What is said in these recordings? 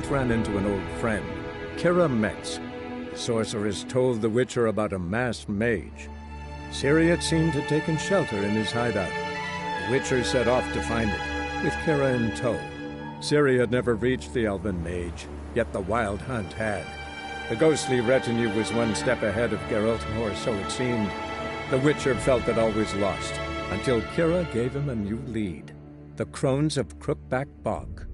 ran into an old friend, Kira Metz. The sorceress told the Witcher about a masked mage. Ciri had seemed to have taken shelter in his hideout. The Witcher set off to find it, with Kira in tow. Ciri had never reached the elven mage, yet the wild hunt had. The ghostly retinue was one step ahead of Geralt, or so it seemed. The Witcher felt that all was lost, until Kira gave him a new lead. The Crones of Crookback Bog.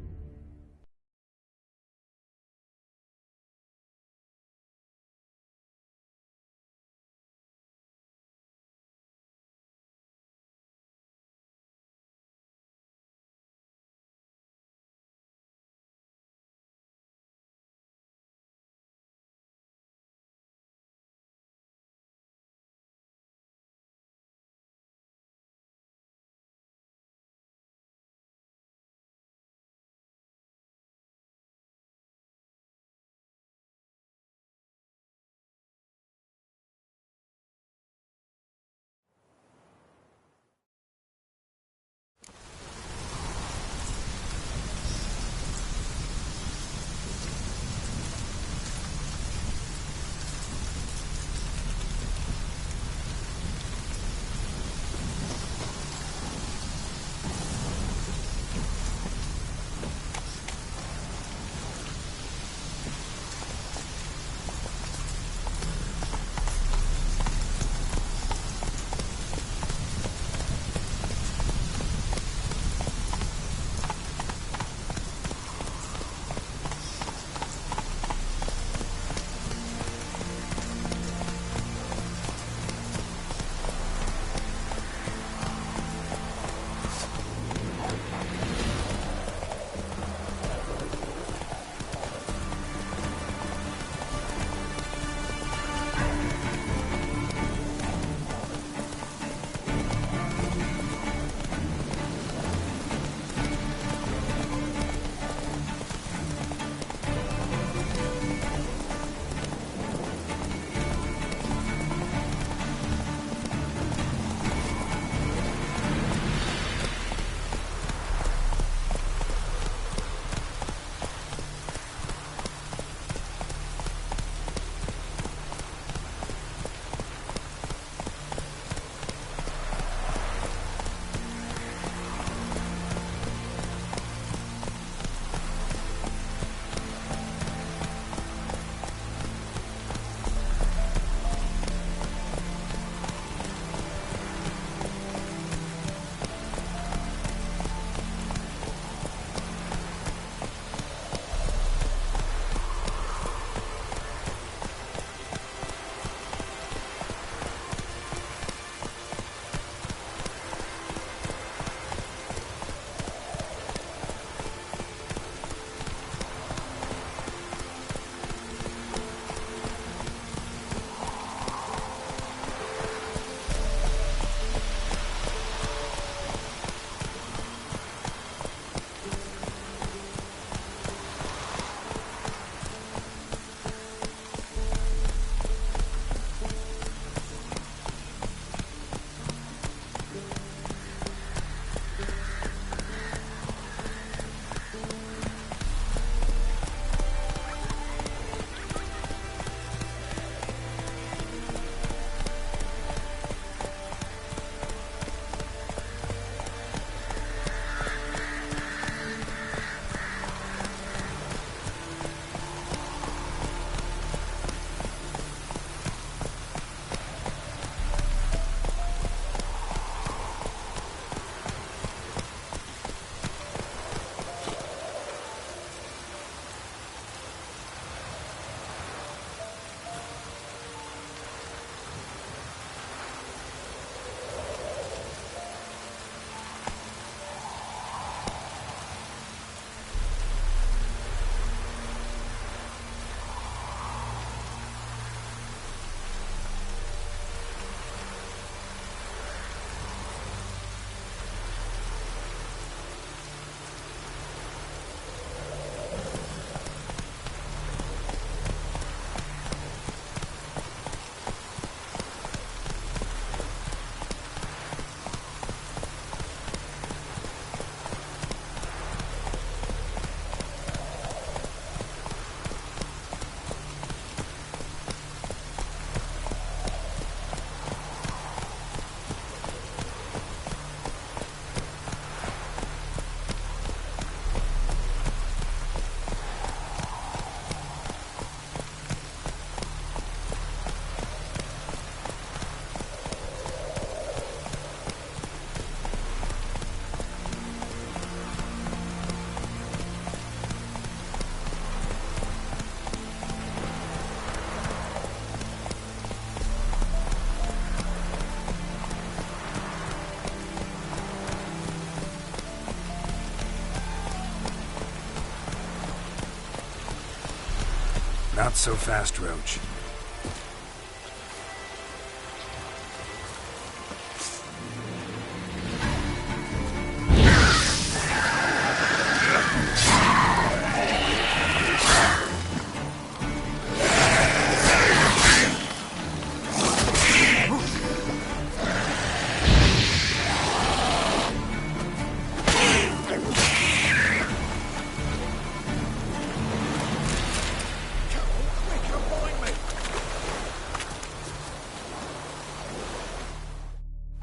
Not so fast, Roach.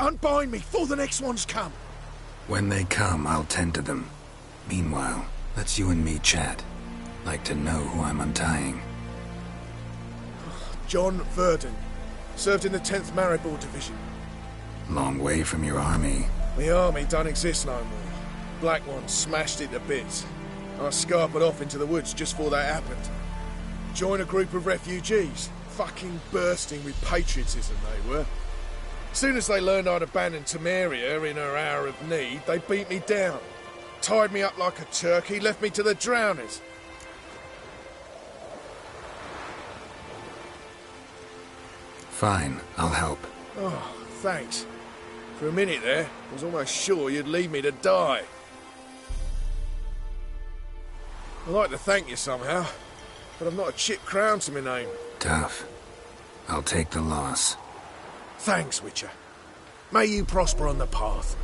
Unbind me before the next ones come. When they come, I'll tend to them. Meanwhile, let's you and me chat. Like to know who I'm untying. John Verdon. Served in the 10th Maribor Division. Long way from your army. The army don't exist no more. Black Ones smashed it to bits. I scarpered off into the woods just before that happened. Joined a group of refugees. Fucking bursting with patriotism they were. Soon as they learned I'd abandoned Temeria in her hour of need, they beat me down. Tied me up like a turkey, left me to the drowners. Fine, I'll help. Oh, thanks. For a minute there, I was almost sure you'd leave me to die. I'd like to thank you somehow, but I've not a chip crown to my name. Tough. I'll take the loss. Thanks, Witcher. May you prosper on the path.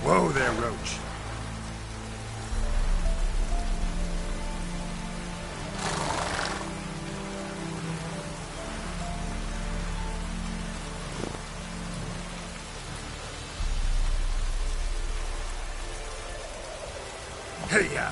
Whoa there, Roach. Hey-ya!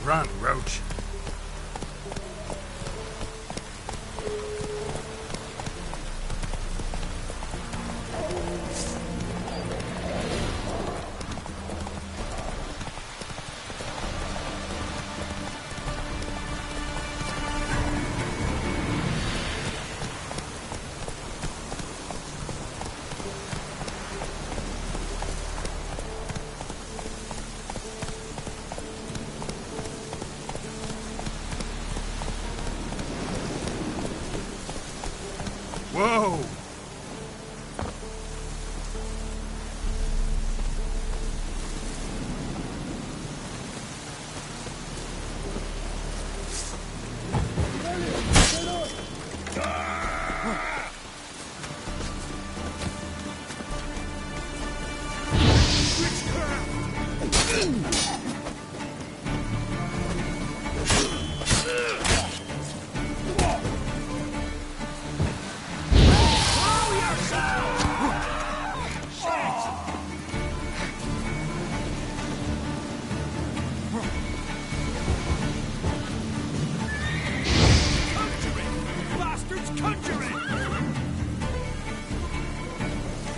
Run, Roach. Whoa!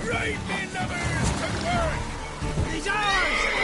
Great men numbers to work! He's ours!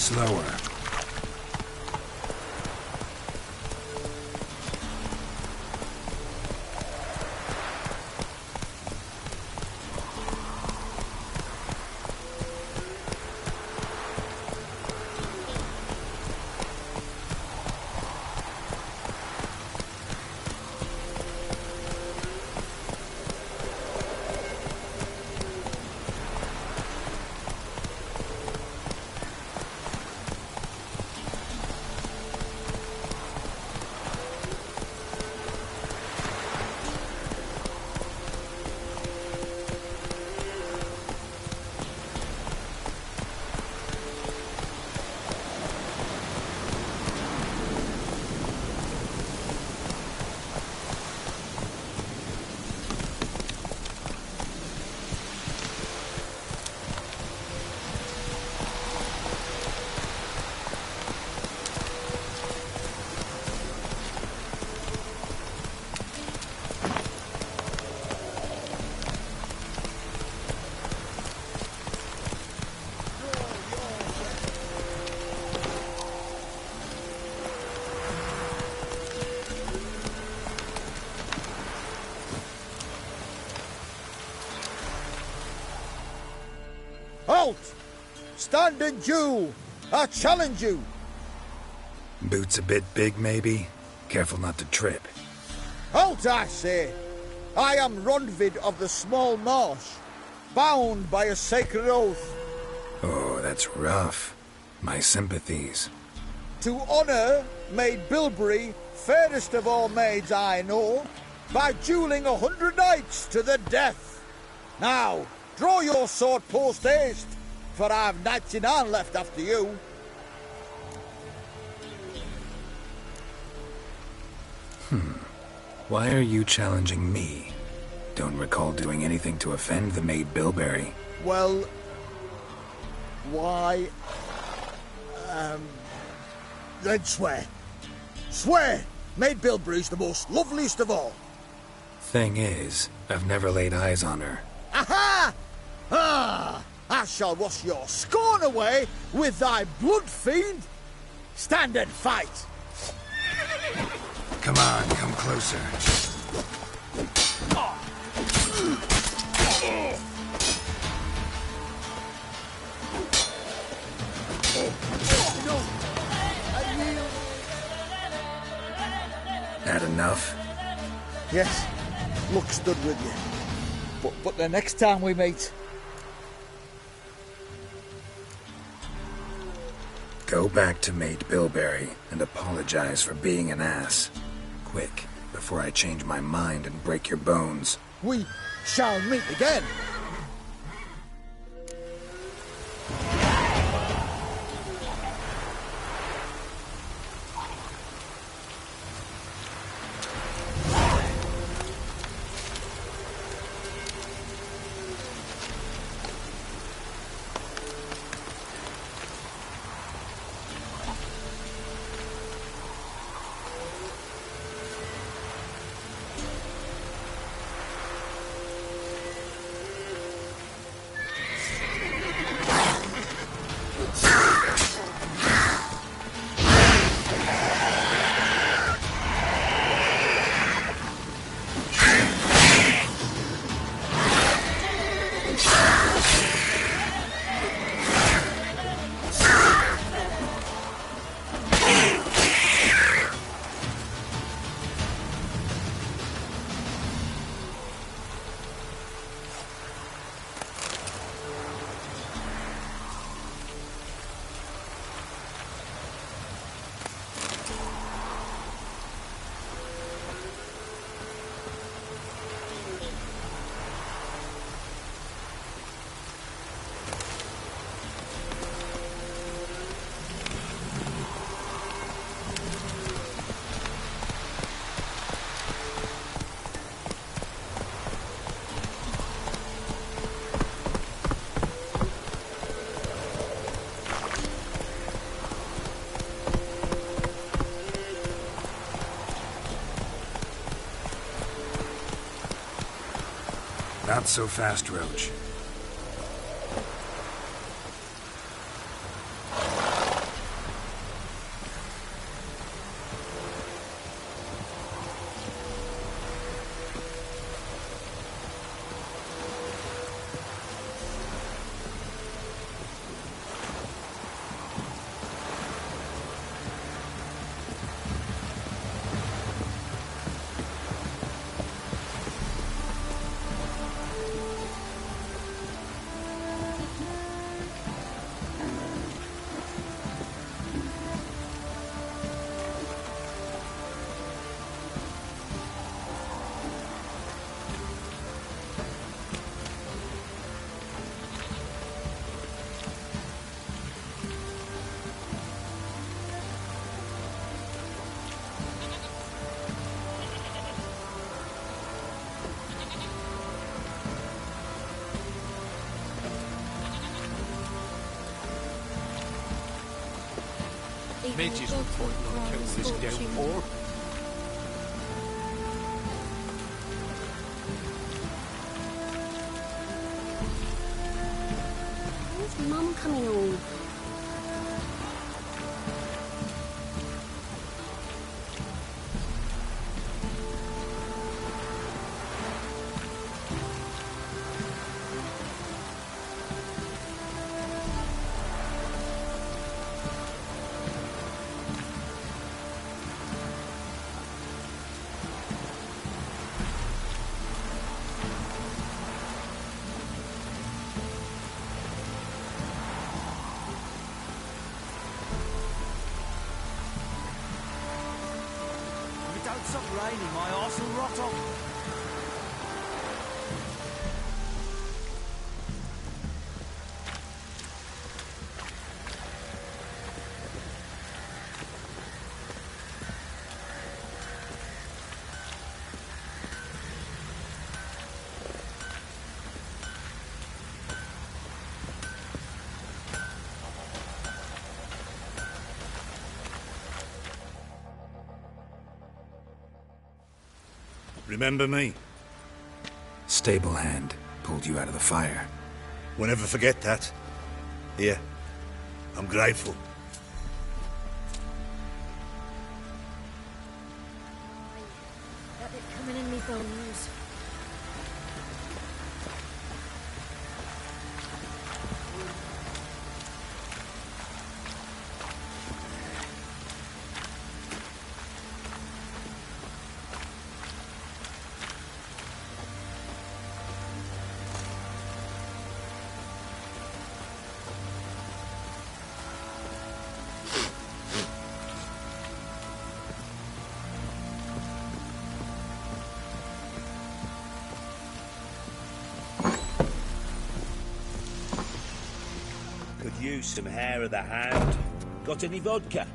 Slower. Halt! Stand and duel! I challenge you! Boots a bit big, maybe? Careful not to trip. Halt, I say! I am Rondvid of the Small Marsh, bound by a sacred oath. Oh, that's rough. My sympathies. To honour Maid Bilberry, fairest of all maids I know, by duelling 100 knights to the death. Now, draw your sword post haste, for I've knights in hand left after you. Why are you challenging me? Don't recall doing anything to offend the Maid Bilberry. Well, why... then swear. Swear! Maid Bilberry's the most loveliest of all. Thing is, I've never laid eyes on her. Aha! Ah! I shall wash your scorn away with thy blood, fiend! Stand and fight! Come on, come closer. That enough? Yes, luck stood with you. But the next time we meet... Go back to Maid Bilberry and apologize for being an ass. Quick, before I change my mind and break your bones. We shall meet again. Not so fast, Roach. Midges were pointing on account of this downpour. When's Mum coming home? Don't stop raining, my arse will rot off. Remember me? Stable hand pulled you out of the fire. We'll never forget that. Here, I'm grateful. That bit coming in me bones. Could use some hair of the hound. Got any vodka?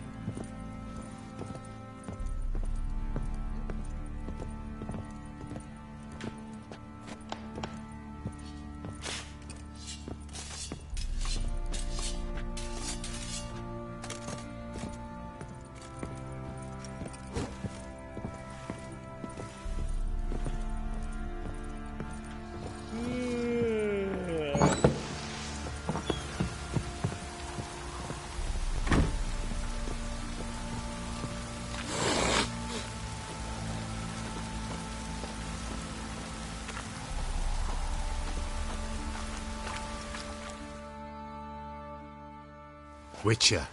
Witcher,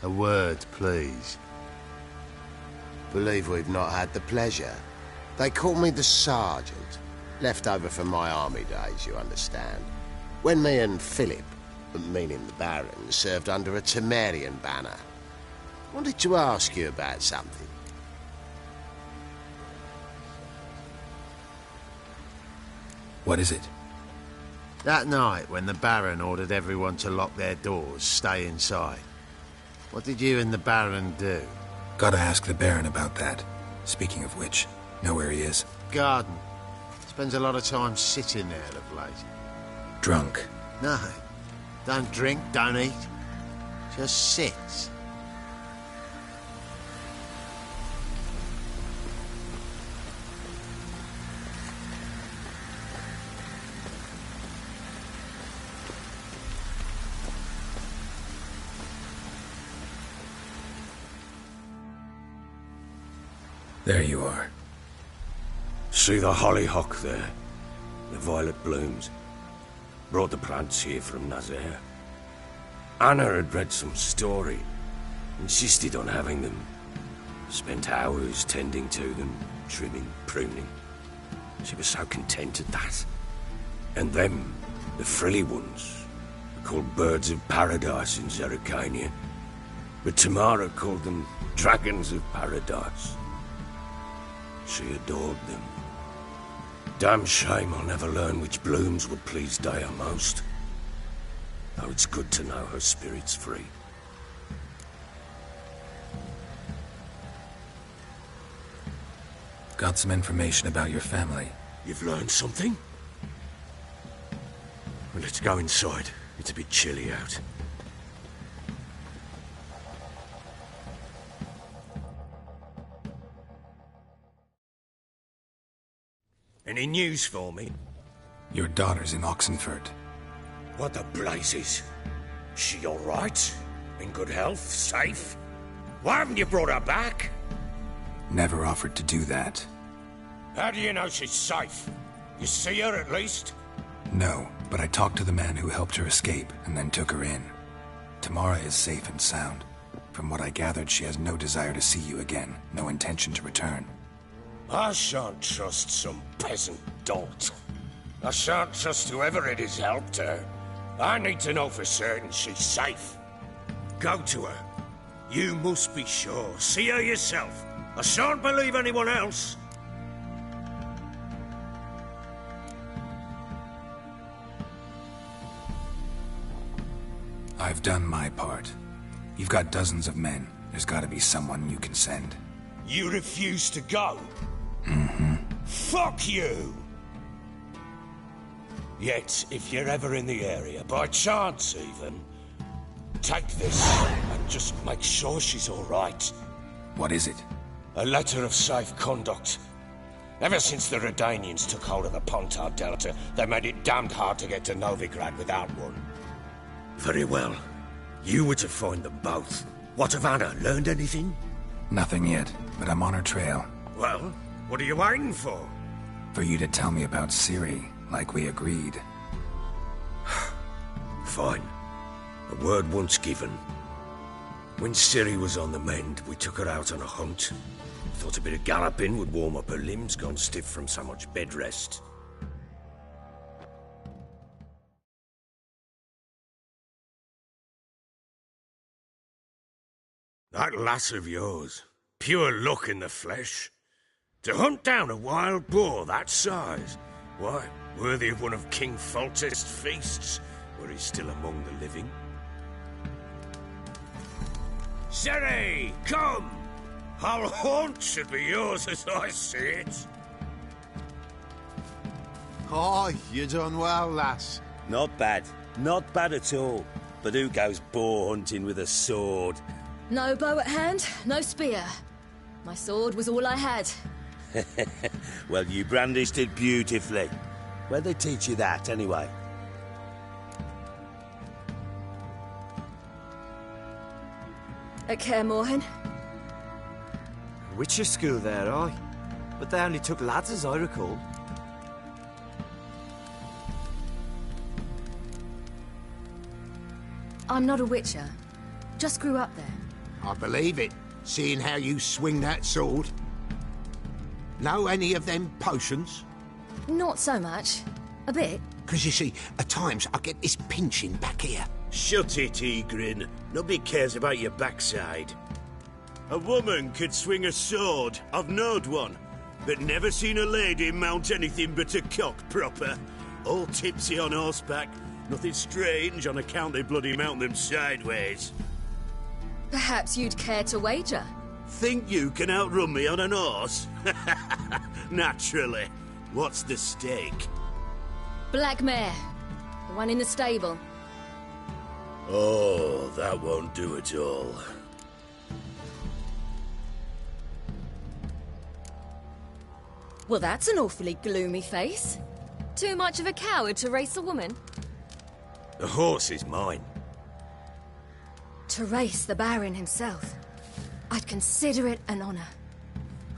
a word, please. Believe we've not had the pleasure. They call me the Sergeant. Left over from my army days, you understand. When me and Philip, meaning the Baron, served under a Temerian banner. Wanted to ask you about something. What is it? That night, when the Baron ordered everyone to lock their doors, stay inside, what did you and the Baron do? Gotta ask the Baron about that. Speaking of which, know where he is? Garden. Spends a lot of time sitting there of late. Drunk. No. Don't drink, don't eat. Just sits. There you are. See the hollyhock there? The violet blooms. Brought the plants here from Nazaire. Anna had read some story. Insisted on having them. Spent hours tending to them, trimming, pruning. She was so content at that. And them, the frilly ones, are called birds of paradise in Zerrikania. But Tamara called them dragons of paradise. She adored them. Damn shame I'll never learn which blooms would please Daya most. Though it's good to know her spirit's free. Got some information about your family. You've learned something? Well, let's go inside. It's a bit chilly out. Any news for me? Your daughter's in Oxenford. What the blazes? She all right? In good health? Safe? Why haven't you brought her back? Never offered to do that. How do you know she's safe? You see her at least? No, but I talked to the man who helped her escape and then took her in. Tamara is safe and sound. From what I gathered, she has no desire to see you again, no intention to return. I shan't trust some peasant dolt. I shan't trust whoever it is helped her. I need to know for certain she's safe. Go to her. You must be sure. See her yourself. I shan't believe anyone else. I've done my part. You've got dozens of men. There's got to be someone you can send. You refuse to go? Mm-hmm. Fuck you! Yet, if you're ever in the area, by chance even, take this and just make sure she's all right. What is it? A letter of safe conduct. Ever since the Redanians took hold of the Pontar Delta, they made it damned hard to get to Novigrad without one. Very well. You were to find them both. What of Anna? Learned anything? Nothing yet, but I'm on her trail. Well, what are you waiting for? For you to tell me about Ciri, like we agreed. Fine. A word once given. When Ciri was on the mend, we took her out on a hunt. Thought a bit of galloping would warm up her limbs, gone stiff from so much bed rest. That lass of yours, pure luck in the flesh. To hunt down a wild boar that size, why, worthy of one of King Foltest's feasts, where he's still among the living. Ciri, come! Our haunt should be yours as I see it. Oh, you done well, lass. Not bad. Not bad at all. But who goes boar hunting with a sword? No bow at hand, no spear. My sword was all I had. Well, you brandished it beautifully. Where'd they teach you that, anyway? At Kaer Morhen. Witcher school there, aye. But they only took lads, as I recall. I'm not a witcher. Just grew up there. I believe it, seeing how you swing that sword. Know any of them potions? Not so much. A bit. 'Cause you see, at times I get this pinching back here. Shut it, Egrin. Nobody cares about your backside. A woman could swing a sword. I've knowed one. But never seen a lady mount anything but a cock proper. All tipsy on horseback. Nothing strange on account they bloody mount them sideways. Perhaps you'd care to wager? Think you can outrun me on an horse? Naturally. What's the stake? Black mare. The one in the stable. Oh, that won't do at all. Well, that's an awfully gloomy face. Too much of a coward to race a woman? The horse is mine. To race the Baron himself. I'd consider it an honor.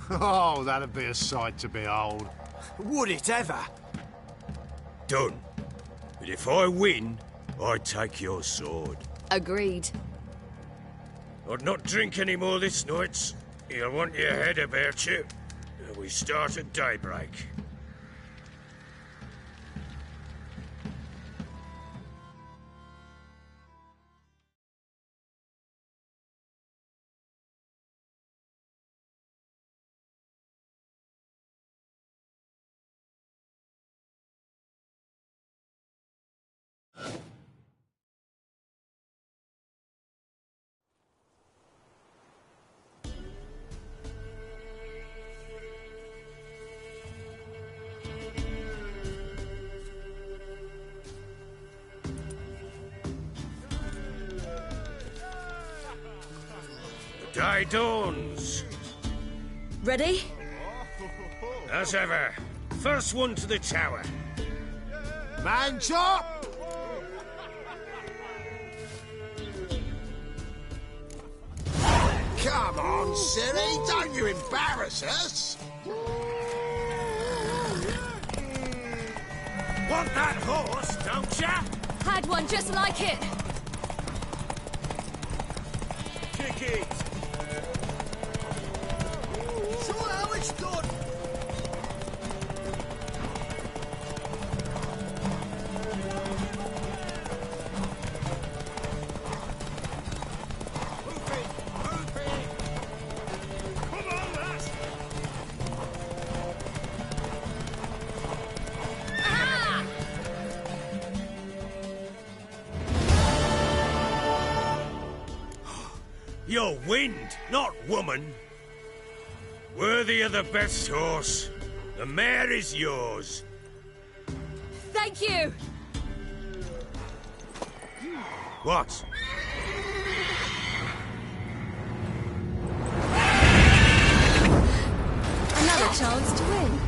Oh, that'd be a sight to behold. Would it ever? Done. But if I win, I take your sword. Agreed. I'd not drink any more this night. You'll want your head about you. We start at daybreak. Day dawns. Ready? As ever. First one to the tower. Man chop! Come on, silly, don't you embarrass us! Want that horse, don't ya? Had one just like it. Kick it! Show how it's done! You're wind, not woman. Worthy of the best horse. The mare is yours. Thank you. What? Another chance to win.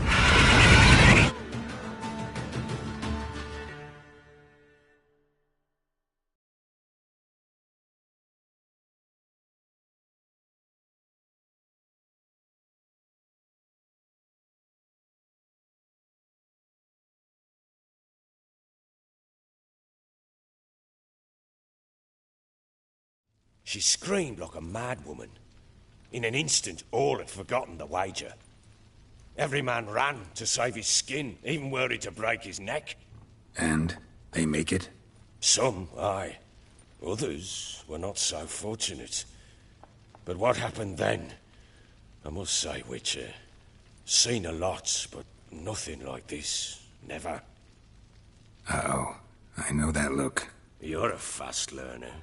She screamed like a mad woman. In an instant, all had forgotten the wager. Every man ran to save his skin, even were he to break his neck. And they make it? Some, aye. Others were not so fortunate. But what happened then? I must say, Witcher, seen a lot, but nothing like this. Never. Uh-oh. I know that look. You're a fast learner.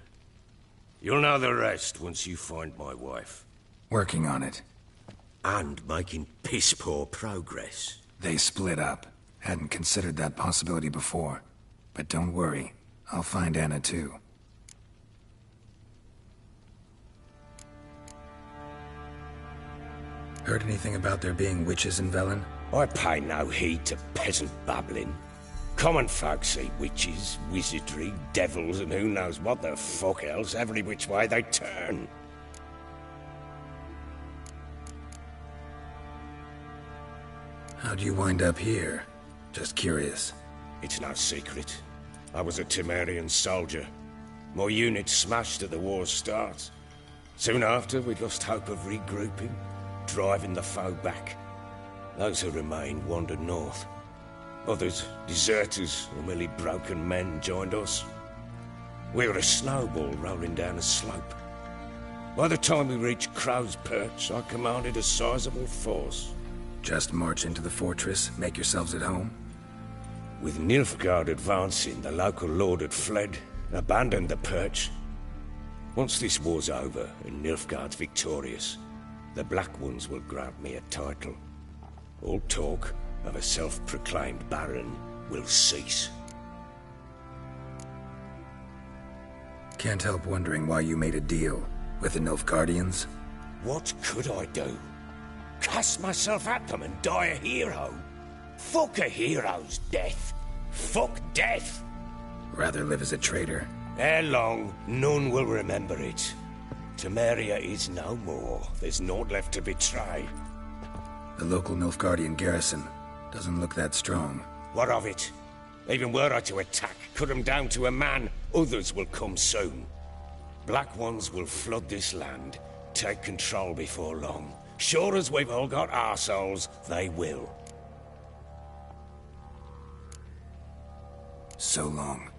You'll know the rest once you find my wife. Working on it. And making piss-poor progress. They split up. Hadn't considered that possibility before. But don't worry. I'll find Anna too. Heard anything about there being witches in Velen? I pay no heed to peasant babbling. Common folk see witches, wizardry, devils, and who knows what the fuck else every which way they turn. How'd you wind up here? Just curious. It's no secret. I was a Temerian soldier. My unit smashed at the war's start. Soon after, we lost hope of regrouping, driving the foe back. Those who remained wandered north. Others, deserters or merely broken men, joined us. We were a snowball rolling down a slope. By the time we reached Crow's Perch, I commanded a sizable force. Just march into the fortress, make yourselves at home? With Nilfgaard advancing, the local lord had fled, abandoned the Perch. Once this war's over and Nilfgaard's victorious, the Black Ones will grant me a title. All talk of a self-proclaimed baron will cease. Can't help wondering why you made a deal with the Nilfgaardians. What could I do? Cast myself at them and die a hero? Fuck a hero's death. Fuck death. Rather live as a traitor. Ere long, none will remember it. Temeria is no more. There's naught left to betray. The local Nilfgaardian garrison doesn't look that strong. What of it? Even were I to attack, cut them down to a man, others will come soon. Black Ones will flood this land, take control before long. Sure as we've all got arseholes, they will. So long.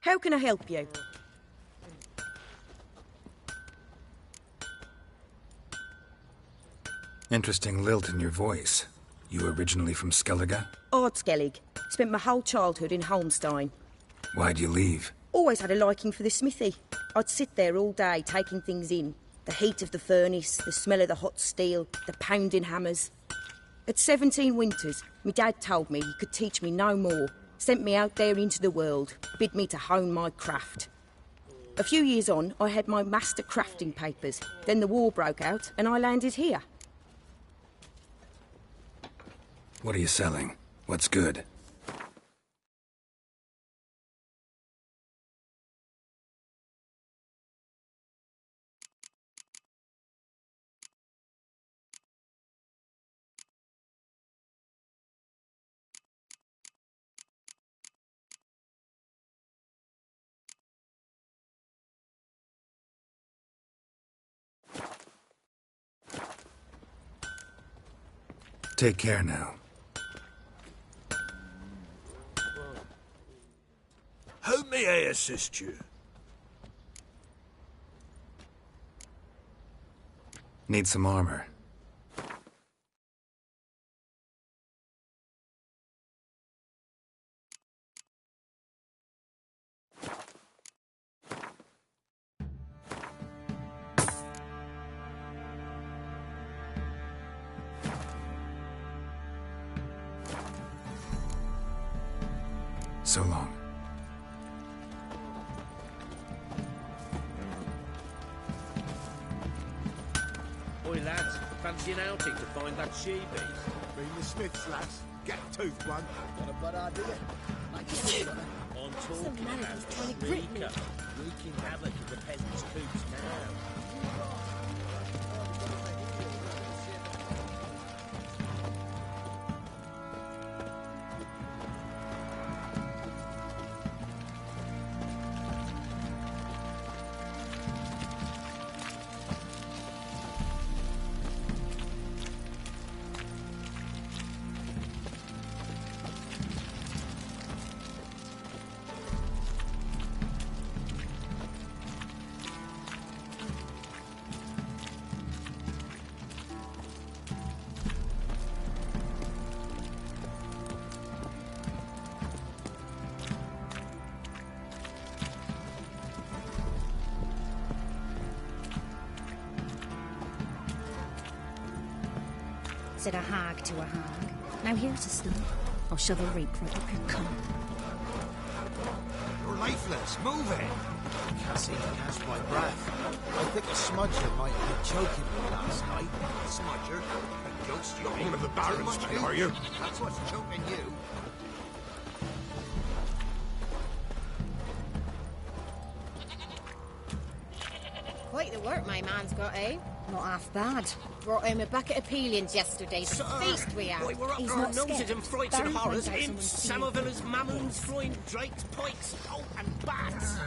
How can I help you? Interesting lilt in your voice. You originally from Skellige? Ardskellig. Spent my whole childhood in Holmstein. Why'd you leave? Always had a liking for the smithy. I'd sit there all day taking things in. The heat of the furnace, the smell of the hot steel, the pounding hammers. At 17 winters, my dad told me he could teach me no more. Sent me out there into the world, bid me to hone my craft. A few years on, I had my master crafting papers. Then the war broke out and I landed here. What are you selling? What's good? Take care now. How may I assist you? Need some armor. So long. Oi, lads, fancy an outing to find that she-beast? Bring the Smiths, lads. Get a tooth one. Got a bad idea. I'm talking about the sneaker. Wreaking havoc in the peasants' coops now. Said a hag to a hag. Now here's a stump. I'll shove a reek right up your cunt. You're lifeless. Move it. I can't seem to catch my breath. I think a smudger might have been choking me last night. Smudger? A ghost, you mean? One of the barons, are you? That's what's choking you. Quite the work my man's got, eh? Not half bad. Brought him a bucket of peelings yesterday. The feast we had. Why, we're up He's to our not noses scared. in frights Baron and horrors, points out imps, someone's samovillers, mamoons, flying drakes, pikes, oh, and bats.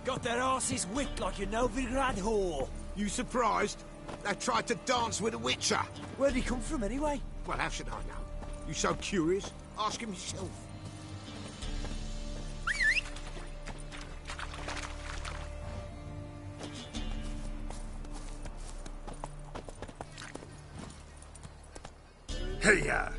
Got their asses whipped like a Novigrad whore. You surprised? They tried to dance with a witcher. Where'd he come from, anyway? Well, how should I know? You so curious? Ask him yourself. Hey-ya!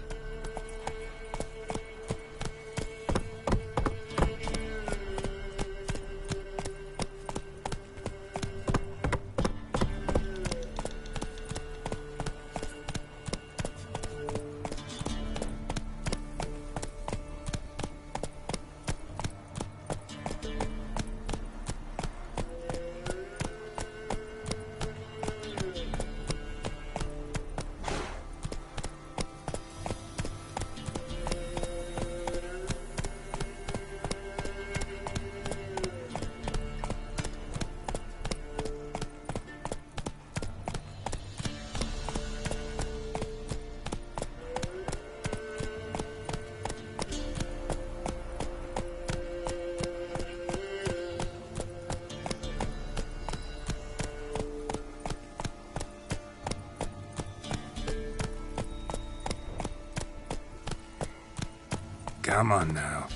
Come on now.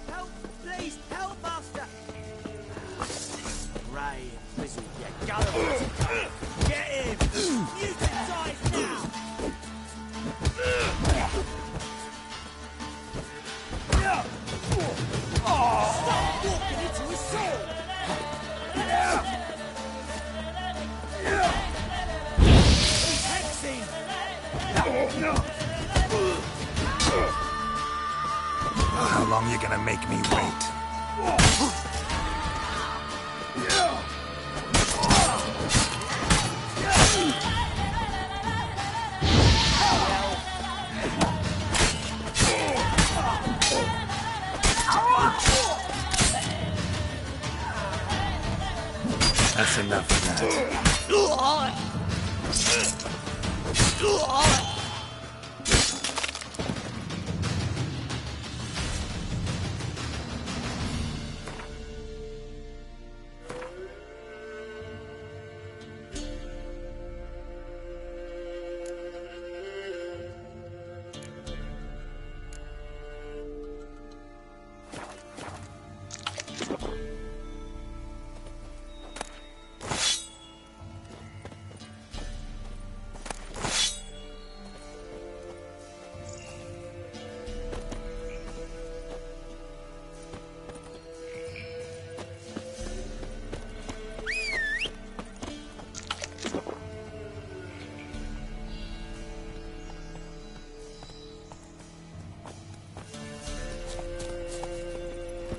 Help, please, help, master! Ray and Fizzle, you gullible. Get him! Muticize now! Stop walking into his soul! He's hexing! How long you gonna make me wait? That's enough of that.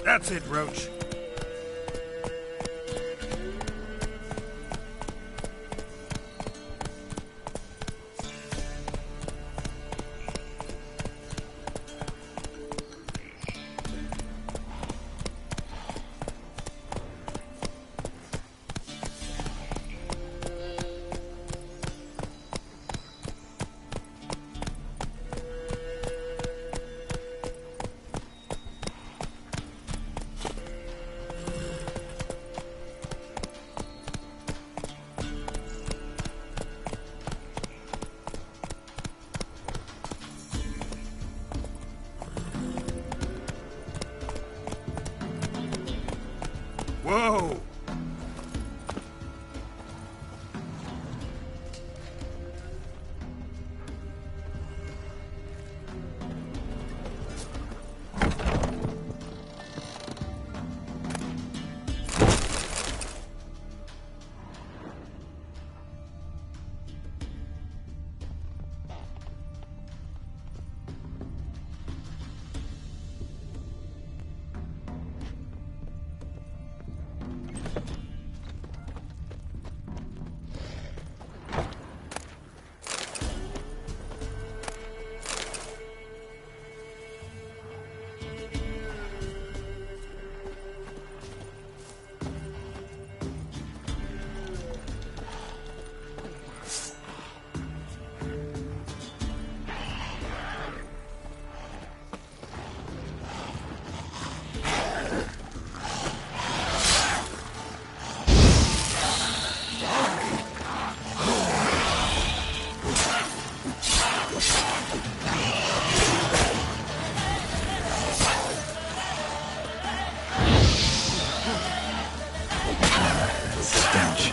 That's it, Roach. Whoa! Stench.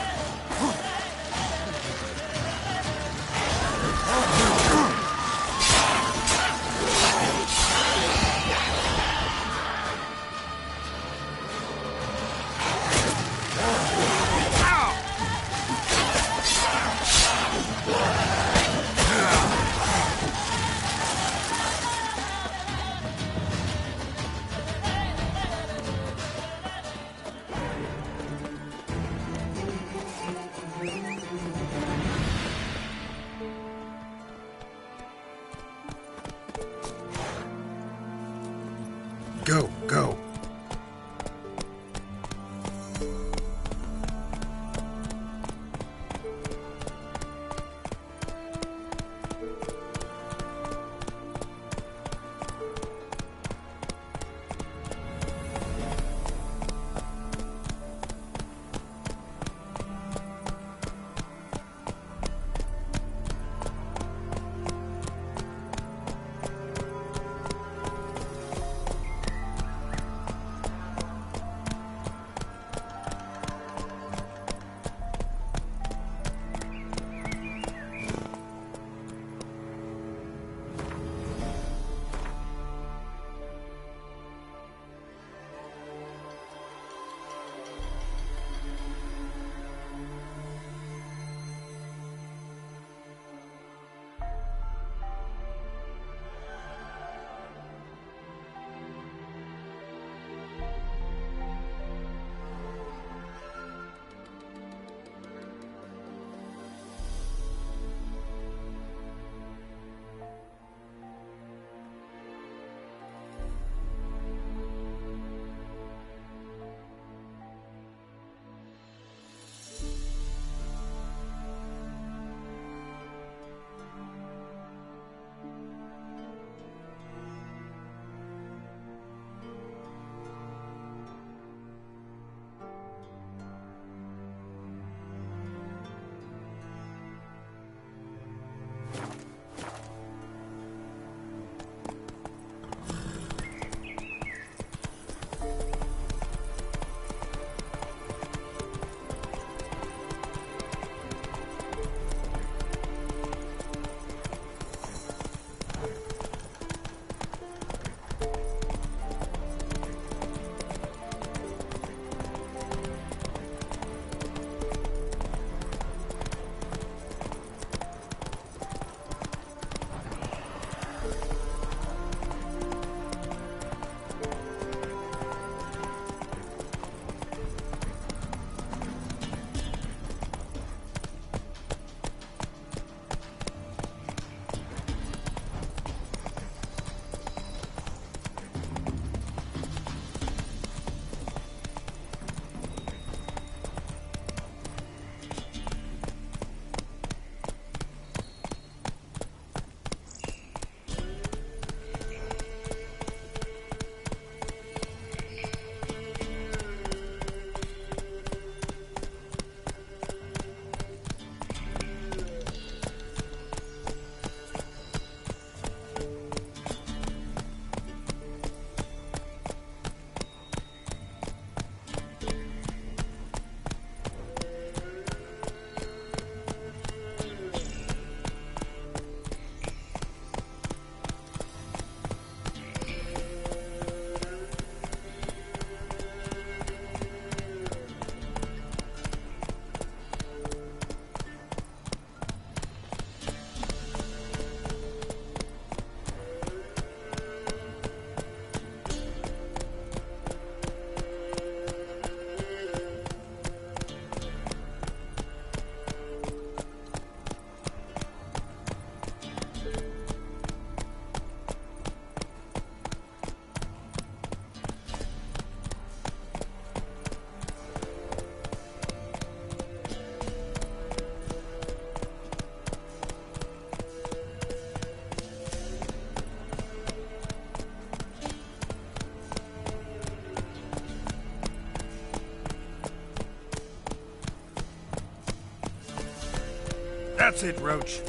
That's it, Roach.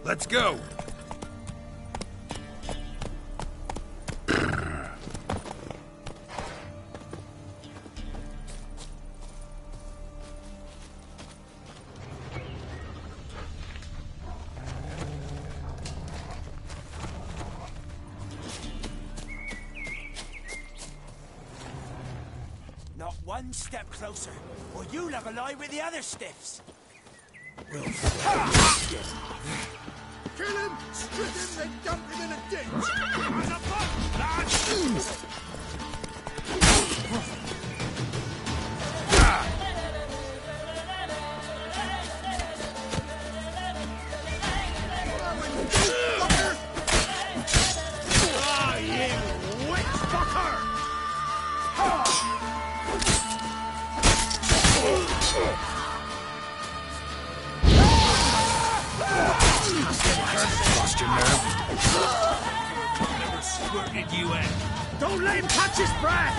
Let's go! Not one step closer, or you'll have a lie with the other stiffs. Kill him, strip him, then dump him in a ditch! On the boat, lads! Lost your nerve? Never squirted you in. Don't let him touch his breath!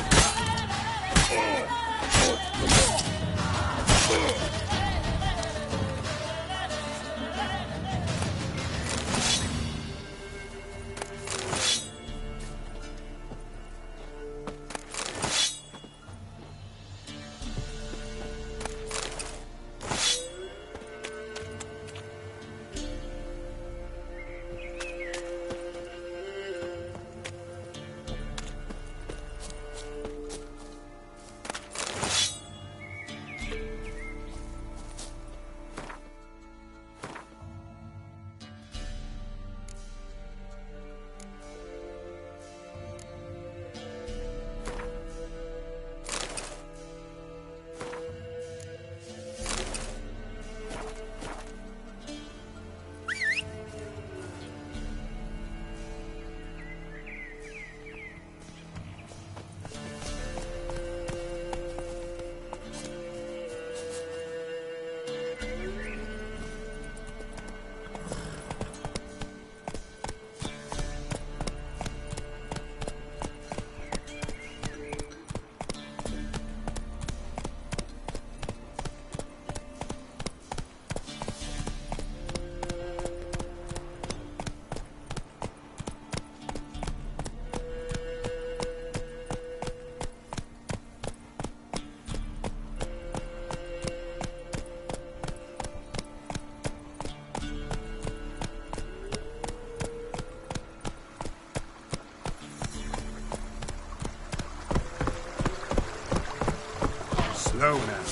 Slow now.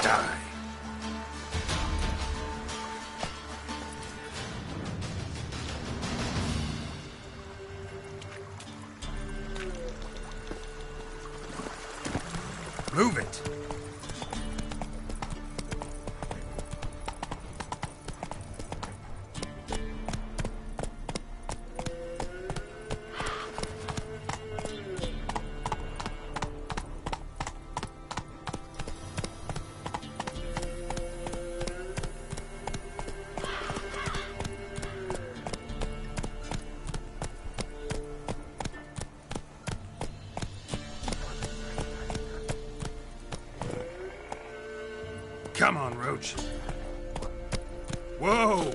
Die. Move it. Come on, Roach. Whoa!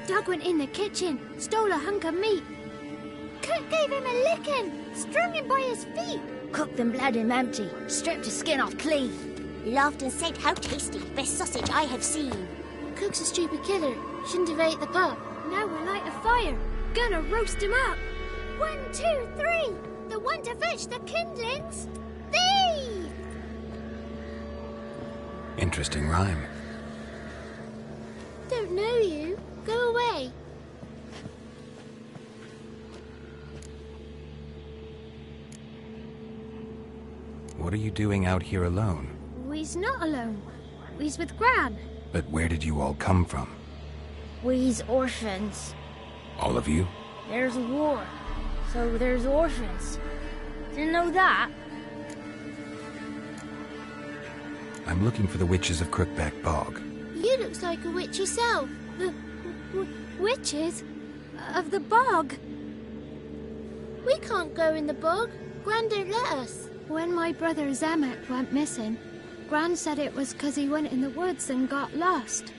Doug went in the kitchen, stole a hunk of meat. Cook gave him a licking, strung him by his feet. Cooked and bled him empty, stripped his skin off clean. Laughed and said, "How tasty, best sausage I have seen." Cook's a stupid killer, shouldn't have ate the pup. Now we'll light a fire, gonna roast him up. 1, 2, 3, the one to fetch the kindlings. Thee! Interesting rhyme. Don't know you. Go away. What are you doing out here alone? We's not alone. We's with Gran. But where did you all come from? We's orphans. All of you? There's a war, so there's orphans. Didn't know that? I'm looking for the witches of Crookback Bog. You looks like a witch yourself. Witches? Of the bog? We can't go in the bog. Gran don't let us. When my brother Zamek went missing, Gran said it was 'cause he went in the woods and got lost.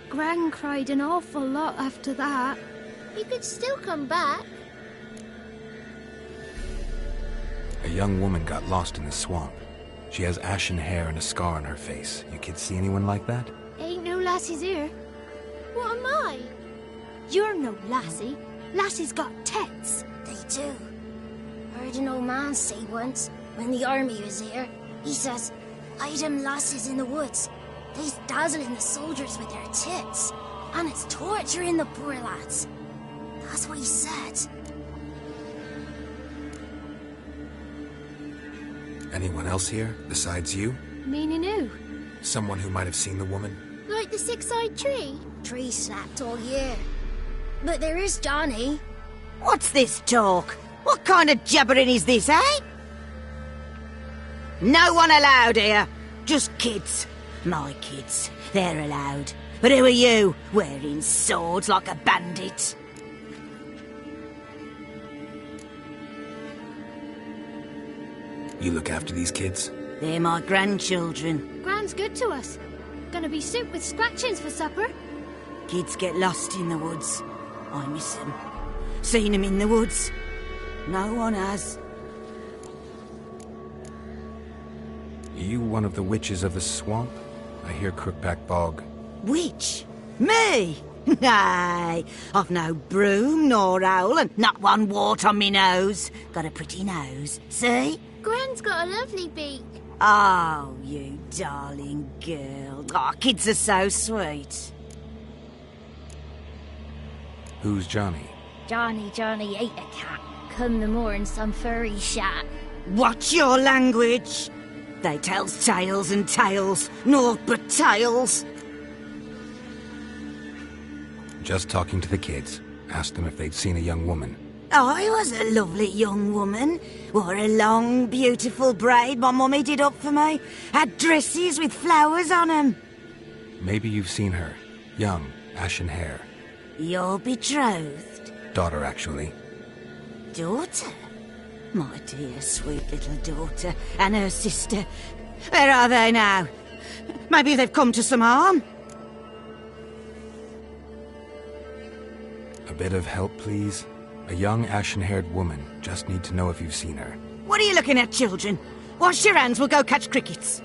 Gran cried an awful lot after that. He could still come back. A young woman got lost in the swamp. She has ashen hair and a scar on her face. You kids see anyone like that? Ain't no lassies here. What am I? You're no lassie. Lassies got tits. They do. Heard an old man say once, when the army was here, he says, "I them lasses in the woods. They's dazzling the soldiers with their tits, and it's torturing the poor lads." That's what he said. Anyone else here, besides you? Meaning who? Someone who might have seen the woman? Like the six-eyed tree? Tree snapped all year. But there is Johnny. What's this talk? What kind of jabbering is this, eh? No one allowed here. Just kids. My kids. They're allowed. But who are you, wearing swords like a bandit? You look after these kids? They're my grandchildren. Gran's good to us. Gonna be soup with scratchings for supper. Kids get lost in the woods. I miss them. Seen them in the woods. No one has. You one of the witches of the swamp? I hear Crookback Bog. Witch? Me? Nay, I've no broom nor owl and not one wart on me nose. Got a pretty nose, see? Gran's got a lovely beak. Oh, you darling girl. Oh, kids are so sweet. Who's Johnny? Johnny ate a cat. Come the morn some furry shat. Watch your language. They tells tales and tales, naught but tales. Just talking to the kids. Asked them if they'd seen a young woman. I was a lovely young woman. Wore a long, beautiful braid my mummy did up for me. Had dresses with flowers on 'em. Maybe you've seen her. Young, ashen hair. You're betrothed? Daughter, actually. Daughter? My dear, sweet little daughter. And her sister. Where are they now? Maybe they've come to some harm? A bit of help, please? A young, ashen-haired woman. Just need to know if you've seen her. What are you looking at, children? Wash your hands, we'll go catch crickets.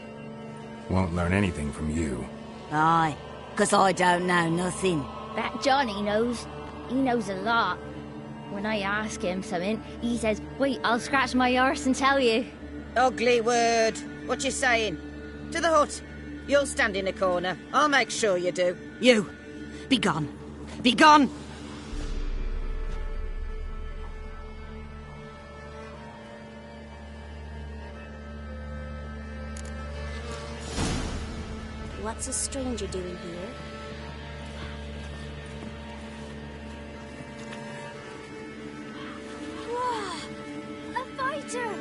Won't learn anything from you. Aye, 'cause I don't know nothing. That Johnny knows. He knows a lot. When I ask him something, he says, "Wait, I'll scratch my arse and tell you." Ugly word. What you saying? To the hut. You'll stand in a corner. I'll make sure you do. You, be gone. Be gone! What's a stranger doing here? Whoa! A fighter!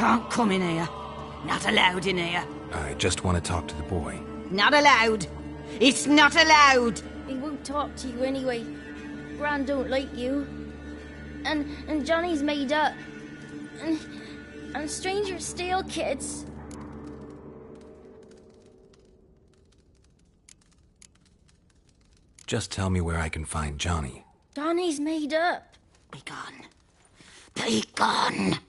can't come in here. Not allowed in here. I just want to talk to the boy. Not allowed. It's not allowed. He won't talk to you anyway. Gran don't like you. And Johnny's made up. And strangers steal kids. Just tell me where I can find Johnny. Johnny's made up. Be gone. Be gone.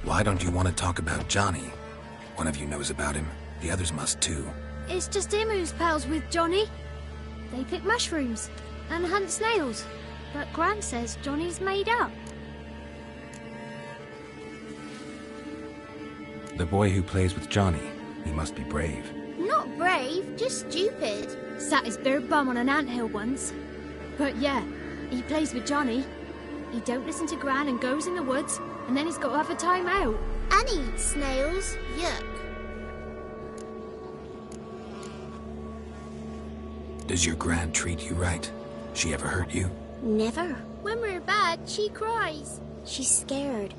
Why don't you want to talk about Johnny? One of you knows about him. The others must too. It's just him who's pals with Johnny. They pick mushrooms and hunt snails. But Gran says Johnny's made up. The boy who plays with Johnny, he must be brave. Not brave, just stupid. Sat his bare bum on an anthill once. But yeah, he plays with Johnny. He don't listen to Gran and goes in the woods, and then he's got to have a time out. And eats snails. Yuck. Does your Gran treat you right? She ever hurt you? Never. When we're bad, she cries. She's scared.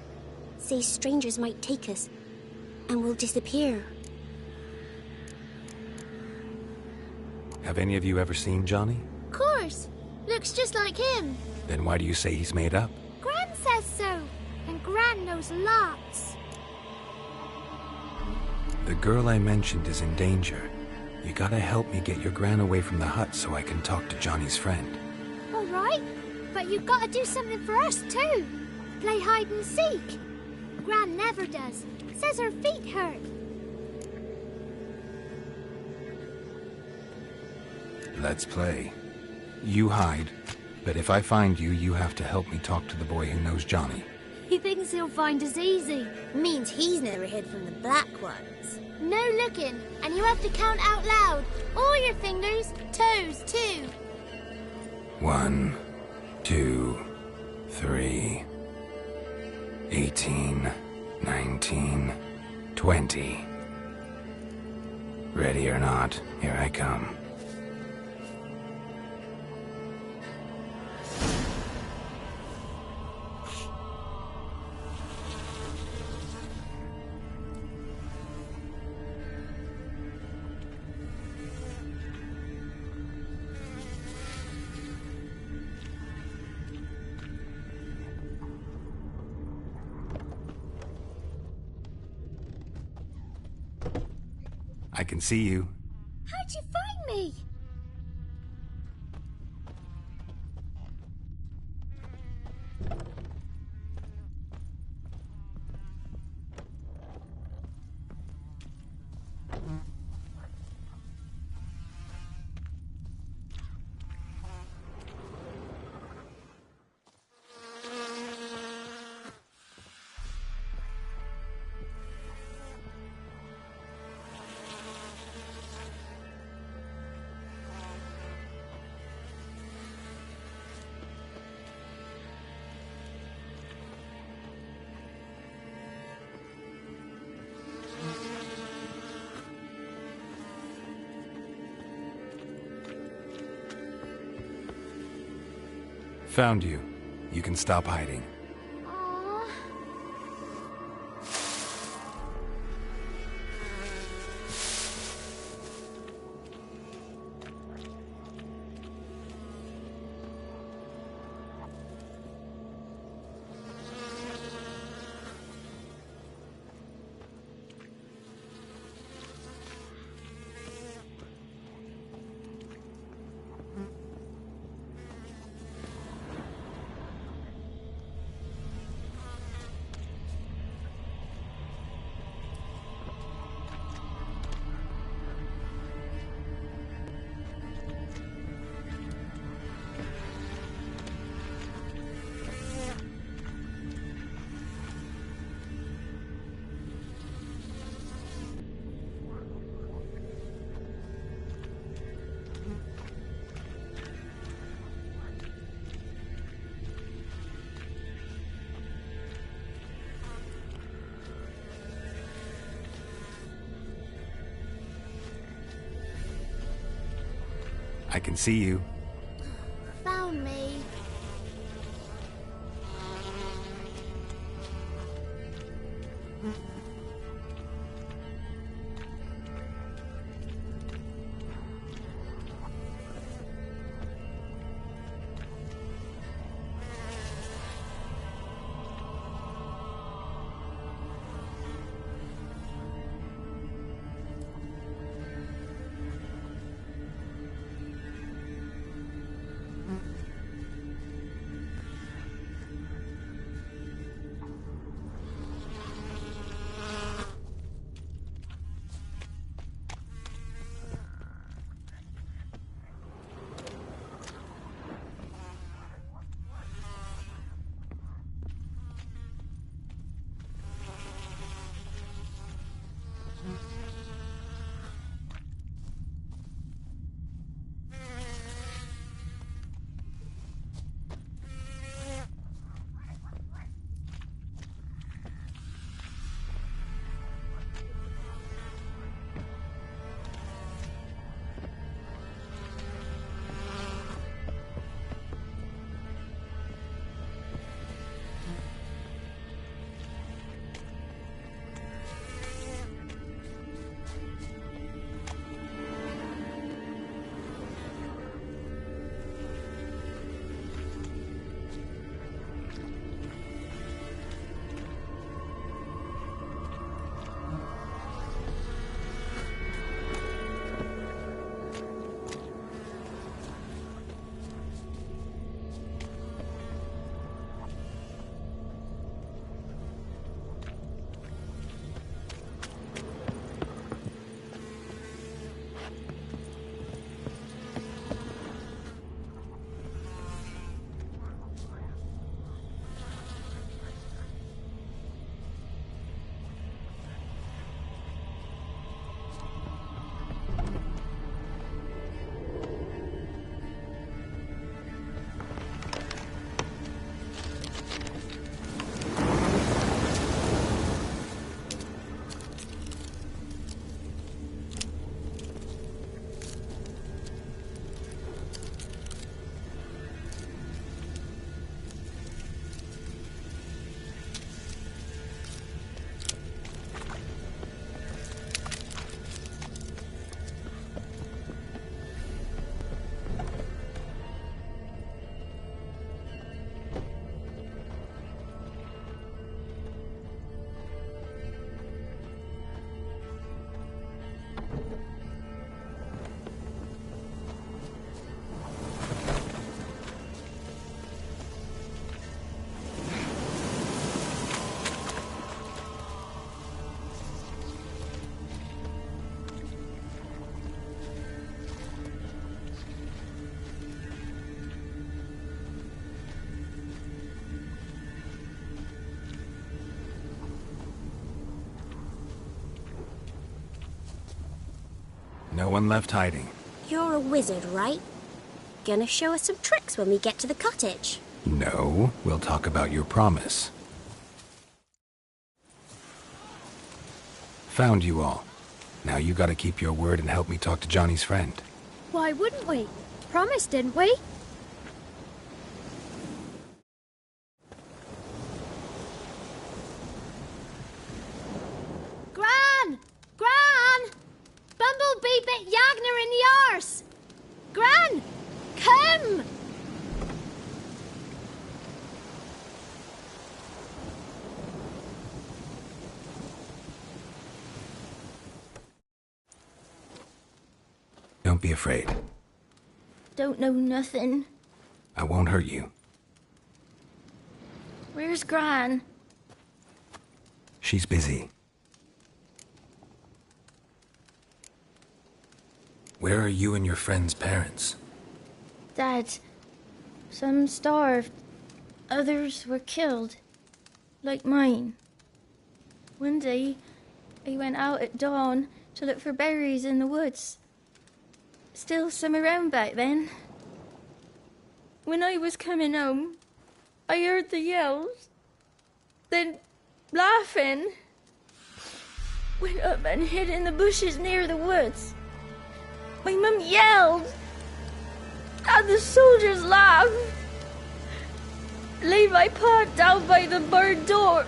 Says strangers might take us. And we'll disappear. Have any of you ever seen Johnny? Of course. Looks just like him. Then why do you say he's made up? Gran says so. And Gran knows lots. The girl I mentioned is in danger. You gotta help me get your Gran away from the hut so I can talk to Johnny's friend. All right. But you gotta do something for us, too. Play hide and seek. Gran never does. Says her feet hurt. Let's play. You hide, but if I find you, you have to help me talk to the boy who knows Johnny. He thinks he'll find us easy. Means he's never hid from the black ones. No looking, and you have to count out loud. All your fingers, toes too. 1, 2, 3, 18, 19, 20. Ready or not, here I come. I can see you. How'd you find me? Found you. You can stop hiding. I can see you. Found me. No one left hiding. You're a wizard, right? Gonna show us some tricks when we get to the cottage. No, we'll talk about your promise. Found you all. Now you gotta keep your word and help me talk to Johnny's friend. Why wouldn't we? Promised, didn't we? Gran! Gran! Bumblebee bit Yagner in the arse! Gran! Come! Don't be afraid. Don't know nothing. I won't hurt you. Where's Gran? She's busy. Where are you and your friend's parents? Dad. Some starved. Others were killed. Like mine. One day, I went out at dawn to look for berries in the woods. Still some around back then. When I was coming home, I heard the yells. Then, laughing, went up and hid in the bushes near the woods. My mum yelled, And the soldiers laugh. Lay my pa down by the barn door.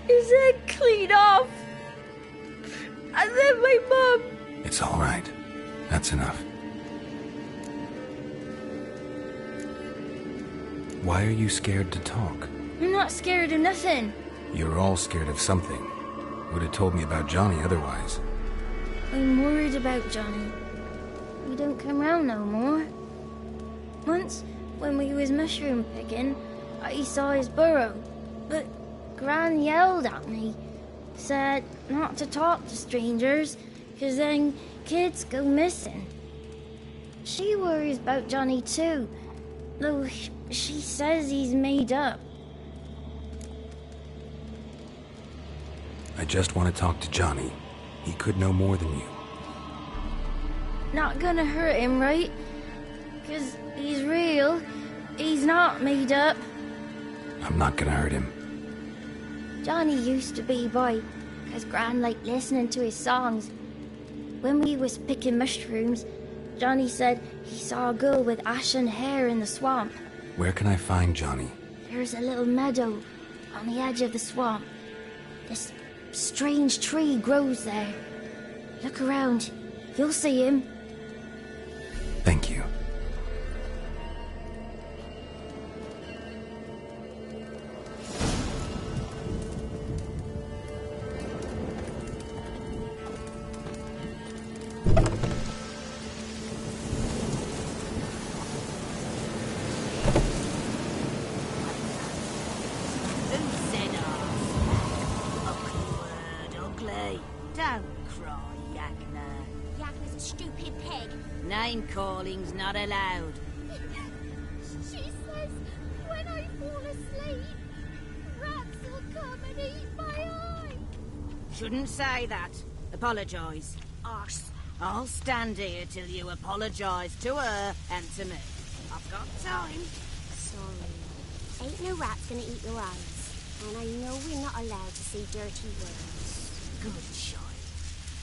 His head clean off. And then my mum. It's all right. That's enough. Why are you scared to talk? I'm not scared of nothing. You're all scared of something. Would have told me about Johnny otherwise. I'm worried about Johnny. He don't come round no more. Once, when we was mushroom picking, I saw his burrow. But Gran yelled at me. Said not to talk to strangers, 'cause then kids go missing. She worries about Johnny too, though she says he's made up. I just want to talk to Johnny. He could know more than you. Not gonna hurt him, right? 'Cause he's real. He's not made up. I'm not gonna hurt him. Johnny used to be boy, 'cause Gran liked listening to his songs. When we was picking mushrooms, Johnny said he saw a girl with ashen hair in the swamp. Where can I find Johnny? There's a little meadow on the edge of the swamp. This strange tree grows there. Look around. You'll see him. Thank you. Name-calling's not allowed. She says when I fall asleep, rats will come and eat my eye. Shouldn't say that. Apologise. Arse. I'll stand here till you apologise to her and to me. I've got time. Sorry. Ain't no rat's gonna eat your eyes. And I know we're not allowed to say dirty words. Good child.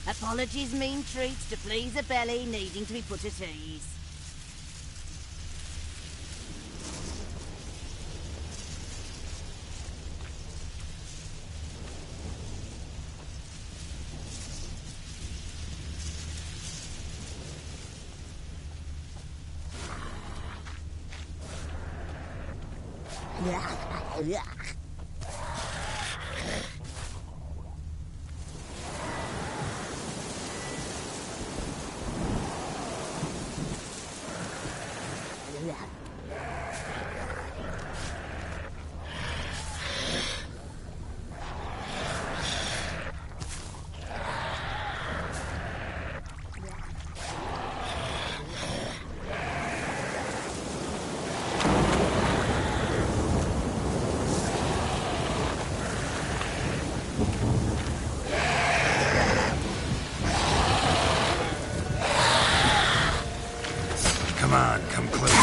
Apologies mean treats to please a belly needing to be put at ease. Come on, come closer.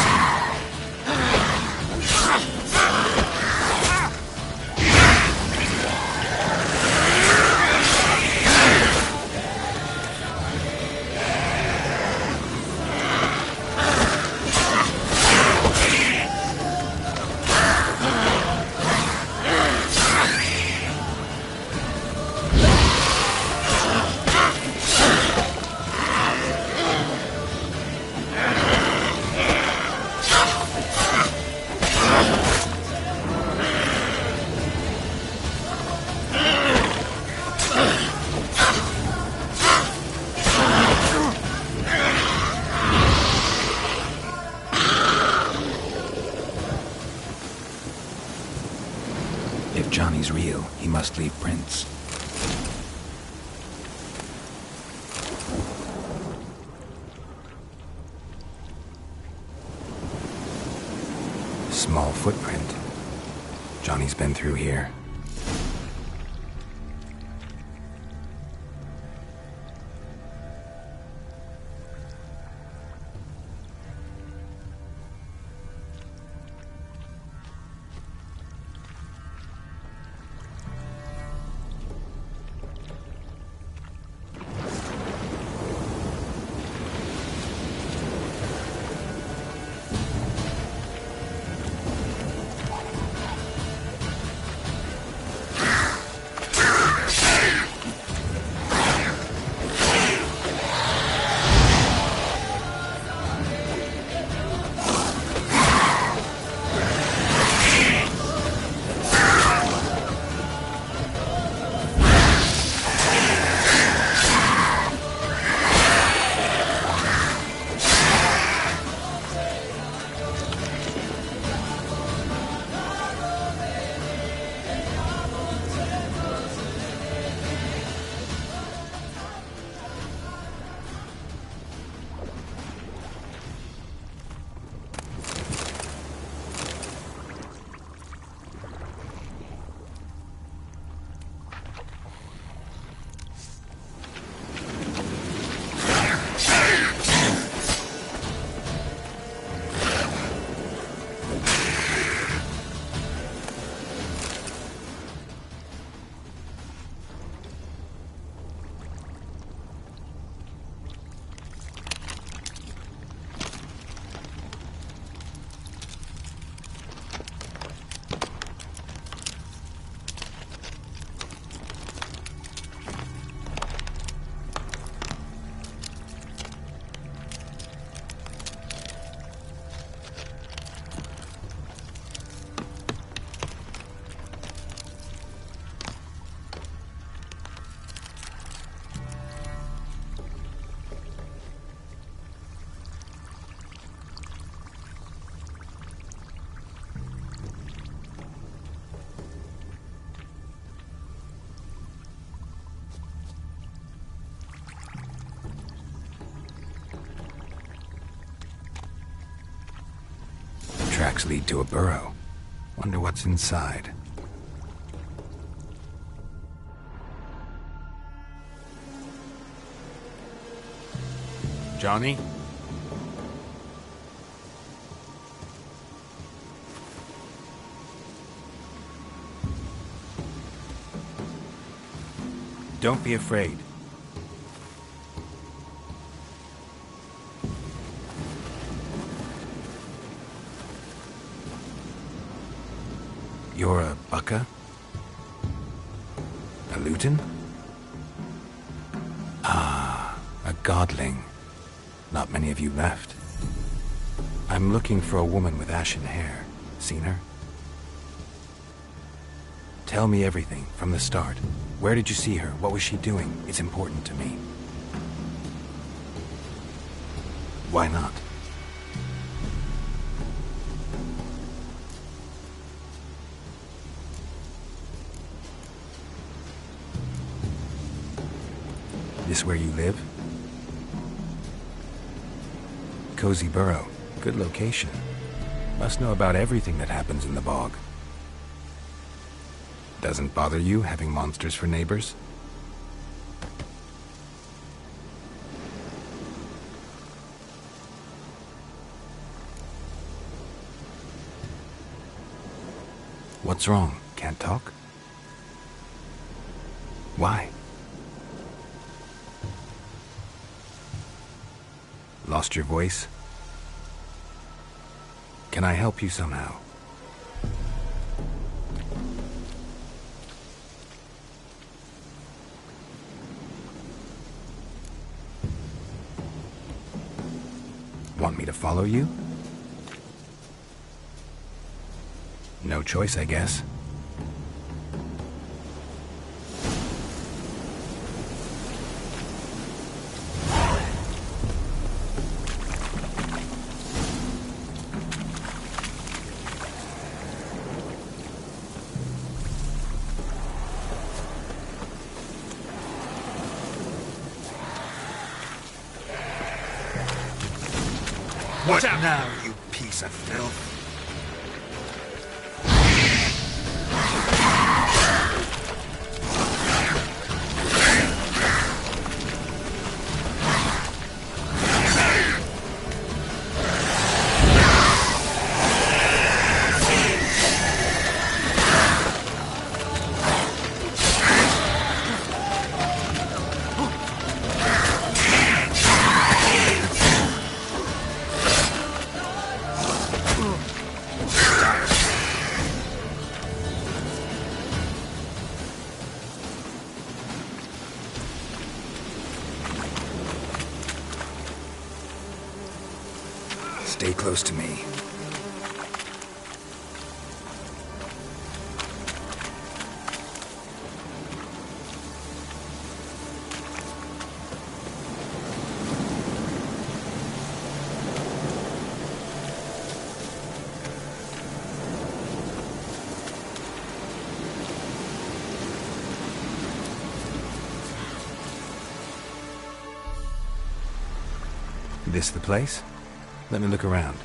If Johnny's real, he must leave prints. Small footprint. Johnny's been through here. tracks lead to a burrow. Wonder what's inside. Johnny? Don't be afraid. You're a Bucka? A Luton? Ah, a godling. Not many of you left. I'm looking for a woman with ashen hair. Seen her? Tell me everything, from the start. Where did you see her? What was she doing? It's important to me. Why not? This where you live? Cozy burrow. Good location. Must know about everything that happens in the bog. Doesn't bother you having monsters for neighbors? What's wrong? Can't talk? Why? Lost your voice? Can I help you somehow? Want me to follow you? No choice, I guess. What now, you piece of filth? Stay close to me. This the place? Let me look around.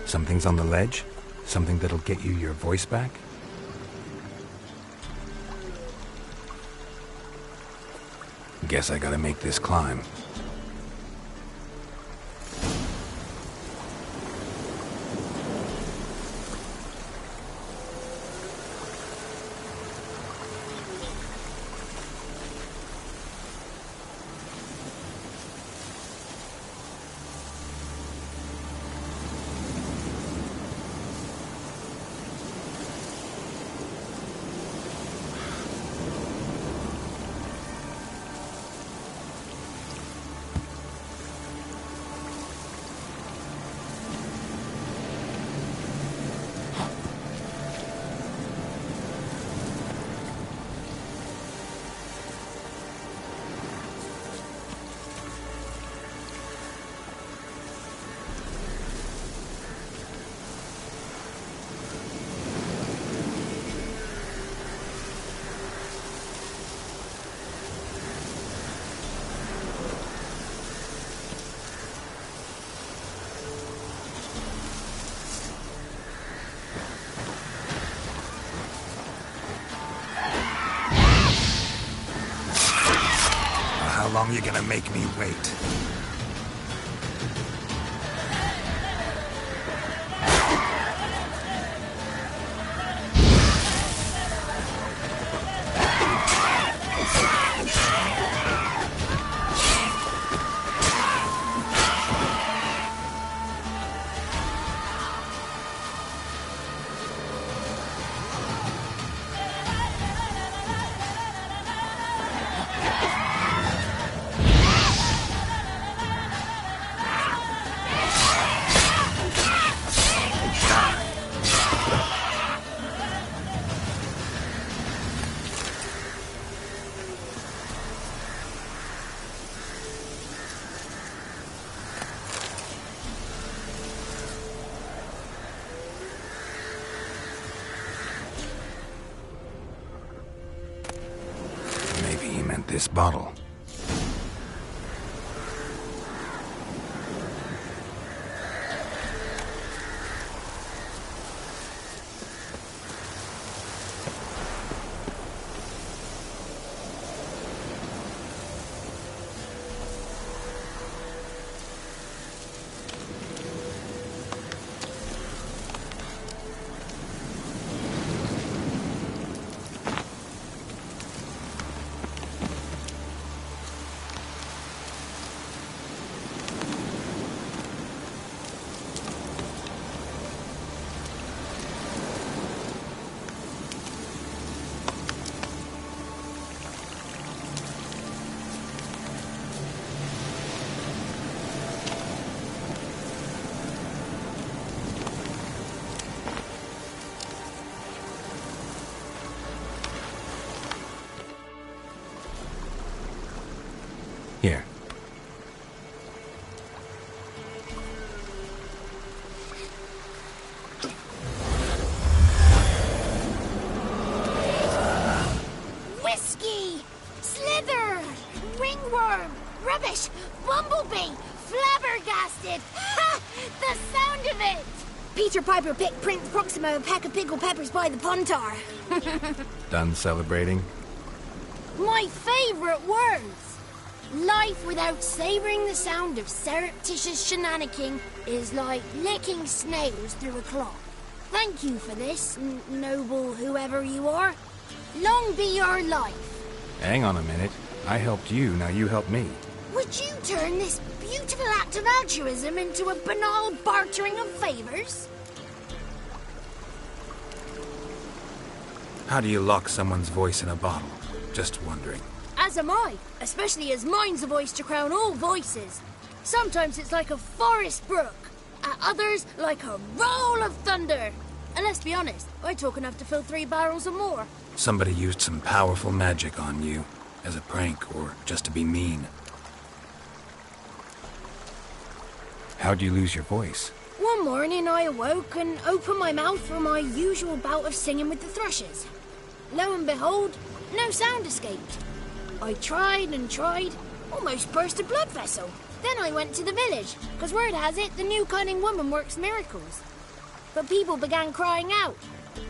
Something's on the ledge? Something that'll get you your voice back? Guess I gotta make this climb. long you gonna make me wait? This bottle. Here. Whiskey! Slither! Ringworm! Rubbish! Bumblebee! Flabbergasted! Ha! The sound of it! Peter Piper picked Prince Proximo a pack of pickled peppers by the puntar. Done celebrating? My favourite words! Life without savouring the sound of surreptitious shenanigans is like licking snails through a cloth. Thank you for this, noble whoever you are. Long be your life. Hang on a minute. I helped you, now you help me. Would you turn this beautiful act of altruism into a banal bartering of favours? How do you lock someone's voice in a bottle? Just wondering. As am I, especially as mine's a voice to crown all voices. Sometimes it's like a forest brook, at others like a roll of thunder. And let's be honest, I talk enough to fill 3 barrels or more. Somebody used some powerful magic on you, as a prank or just to be mean. How'd you lose your voice? One morning I awoke and opened my mouth for my usual bout of singing with the thrushes. Lo and behold, no sound escaped. I tried and tried, almost burst a blood vessel. Then I went to the village, because word has it the new cunning woman works miracles. But people began crying out,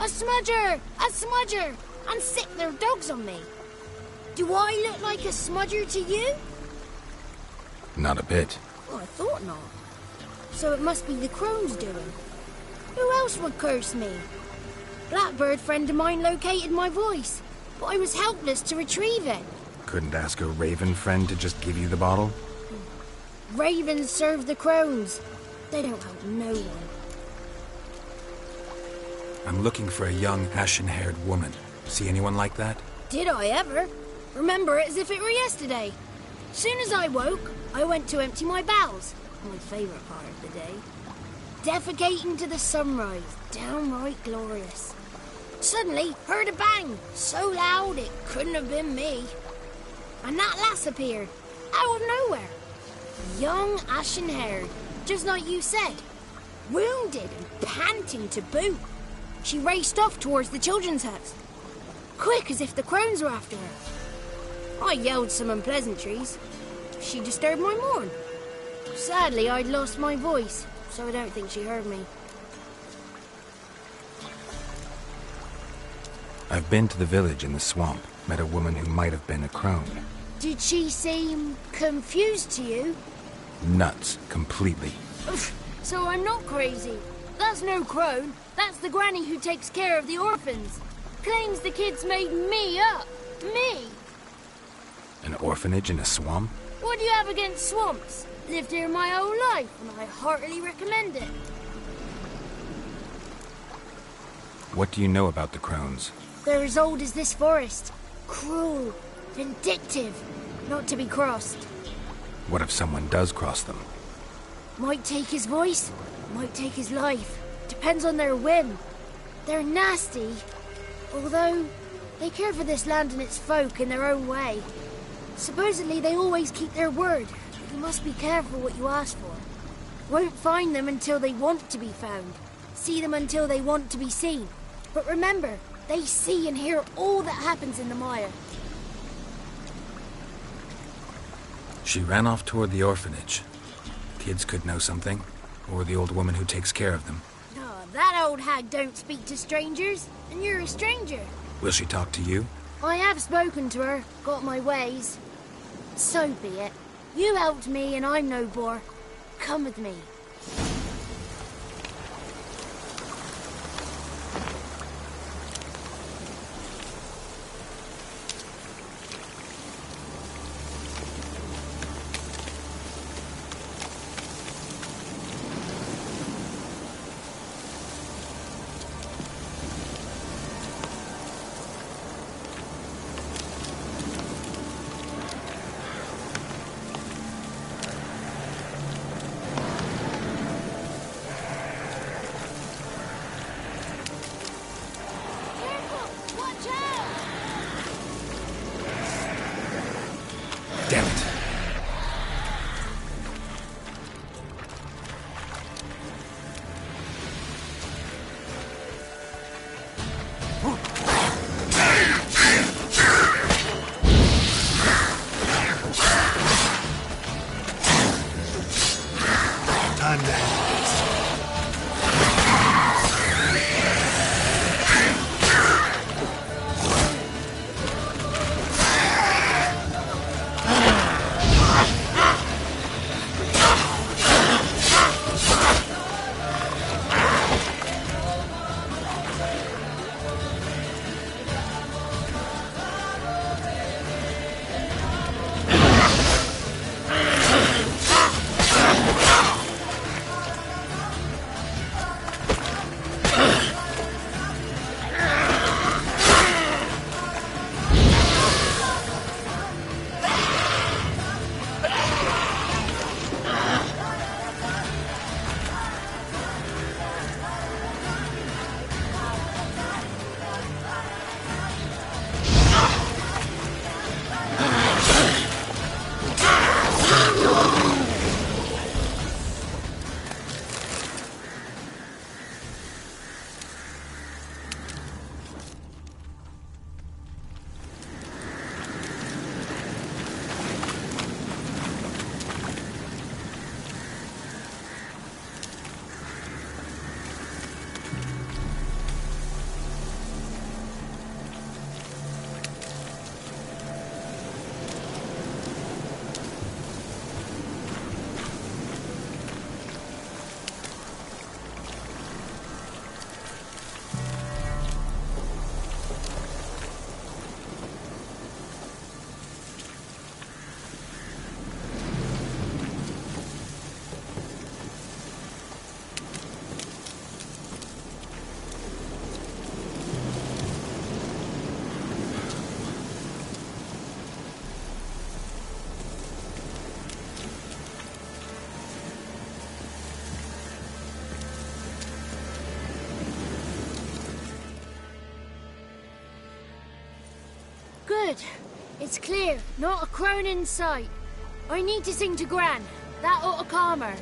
"A smudger! A smudger!" and sicked their dogs on me. Do I look like a smudger to you? Not a bit. Well, I thought not. So it must be the crone's doing. Who else would curse me? Blackbird friend of mine located my voice, but I was helpless to retrieve it. Couldn't ask a raven friend to just give you the bottle? Ravens serve the crones. They don't help no one. I'm looking for a young, ashen-haired woman. See anyone like that? Did I ever? Remember it as if it were yesterday. Soon as I woke, I went to empty my bowels. My favourite part of the day. Defecating to the sunrise. Downright glorious. Suddenly, heard a bang. So loud it couldn't have been me. And that lass appeared. Out of nowhere. Young, ashen-haired. Just like you said. Wounded and panting to boot. She raced off towards the children's house. Quick as if the crones were after her. I yelled some unpleasantries. She disturbed my morn. Sadly, I'd lost my voice, so I don't think she heard me. I've been to the village in the swamp, met a woman who might have been a crone. Did she seem confused to you? Nuts, completely. So I'm not crazy. That's no crone. That's the granny who takes care of the orphans. Claims the kids made me up. Me! An orphanage in a swamp? What do you have against swamps? Lived here my whole life, and I heartily recommend it. What do you know about the crones? They're as old as this forest. Cruel, vindictive, not to be crossed. What if someone does cross them? Might take his voice, might take his life. Depends on their whim. They're nasty, although they care for this land and its folk in their own way. Supposedly they always keep their word, but you must be careful what you ask for. Won't find them until they want to be found. See them until they want to be seen. But remember, they see and hear all that happens in the mire. She ran off toward the orphanage. Kids could know something, or the old woman who takes care of them. Oh, that old hag don't speak to strangers, and you're a stranger. Will she talk to you? I have spoken to her, got my ways. So be it. You helped me and I'm no bore. Come with me. Damn it. Time to Good. It's clear. Not a crone in sight. I need to sing to Gran. That ought to calm her.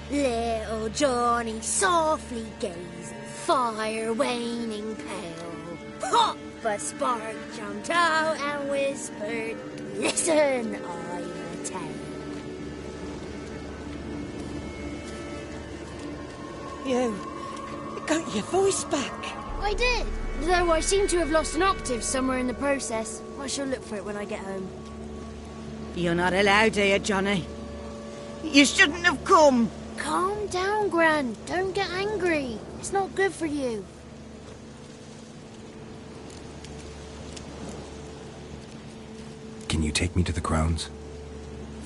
Little Johnny softly gazed, fire waning pale. Hop! A spark jumped out and whispered, "Listen, I've a tale." You. Got your voice back. I did, though I seem to have lost an octave somewhere in the process. I shall look for it when I get home. You're not allowed here, Johnny. You shouldn't have come. Calm down, Gran. Don't get angry. It's not good for you. Can you take me to the Crones?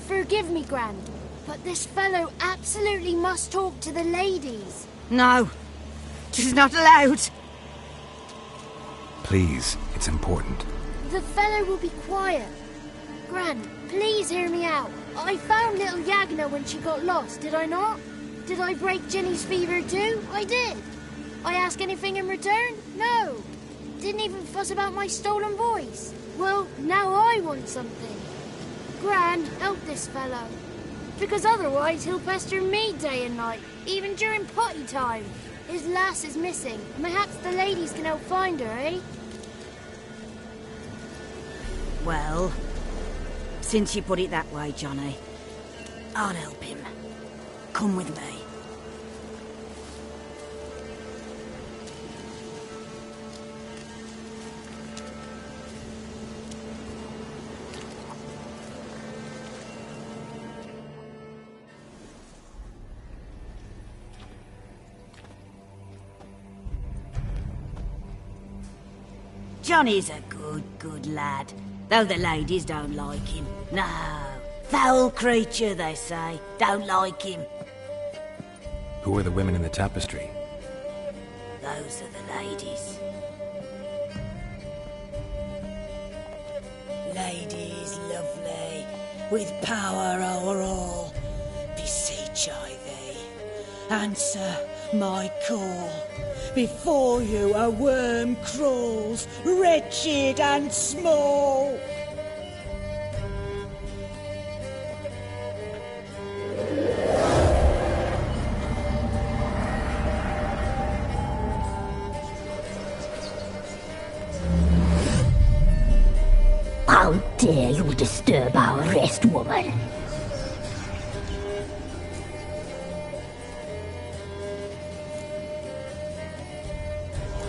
Forgive me, Gran, but this fellow absolutely must talk to the ladies. No, she's not allowed. Please, it's important. The fellow will be quiet. Gran, please hear me out. I found little Yagna when she got lost, did I not? Did I break Ginny's fever too? I did. I ask anything in return? No. Didn't even fuss about my stolen voice. Well, now I want something. Gran, help this fellow. Because otherwise he'll pester me day and night, even during potty time. His lass is missing. Perhaps the ladies can help find her, eh? Well, since you put it that way, Johnny, I'll help him. Come with me. Johnny's a good lad, though the ladies don't like him. No, foul creature, they say. Don't like him. Who are the women in the tapestry? Those are the ladies. Ladies lovely, with power o'er all, beseech I thee, answer my call. Before you a worm crawls, wretched and small. How dare you disturb our rest, woman?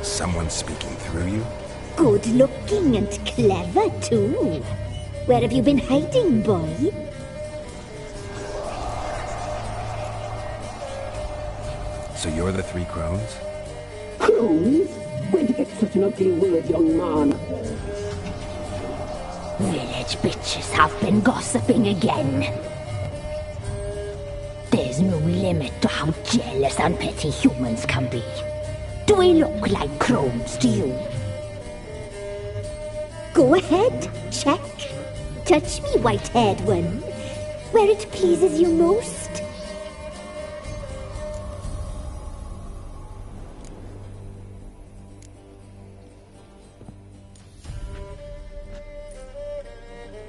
Someone speaking through you? Good looking and clever, too. Where have you been hiding, boy? So you're the three crones? Crones? Where'd you get such an ugly word, young man? Village bitches have been gossiping again. There's no limit to how jealous and petty humans can be. Do we look like crones to you? Go ahead, check. Touch me, white-haired one, where it pleases you most.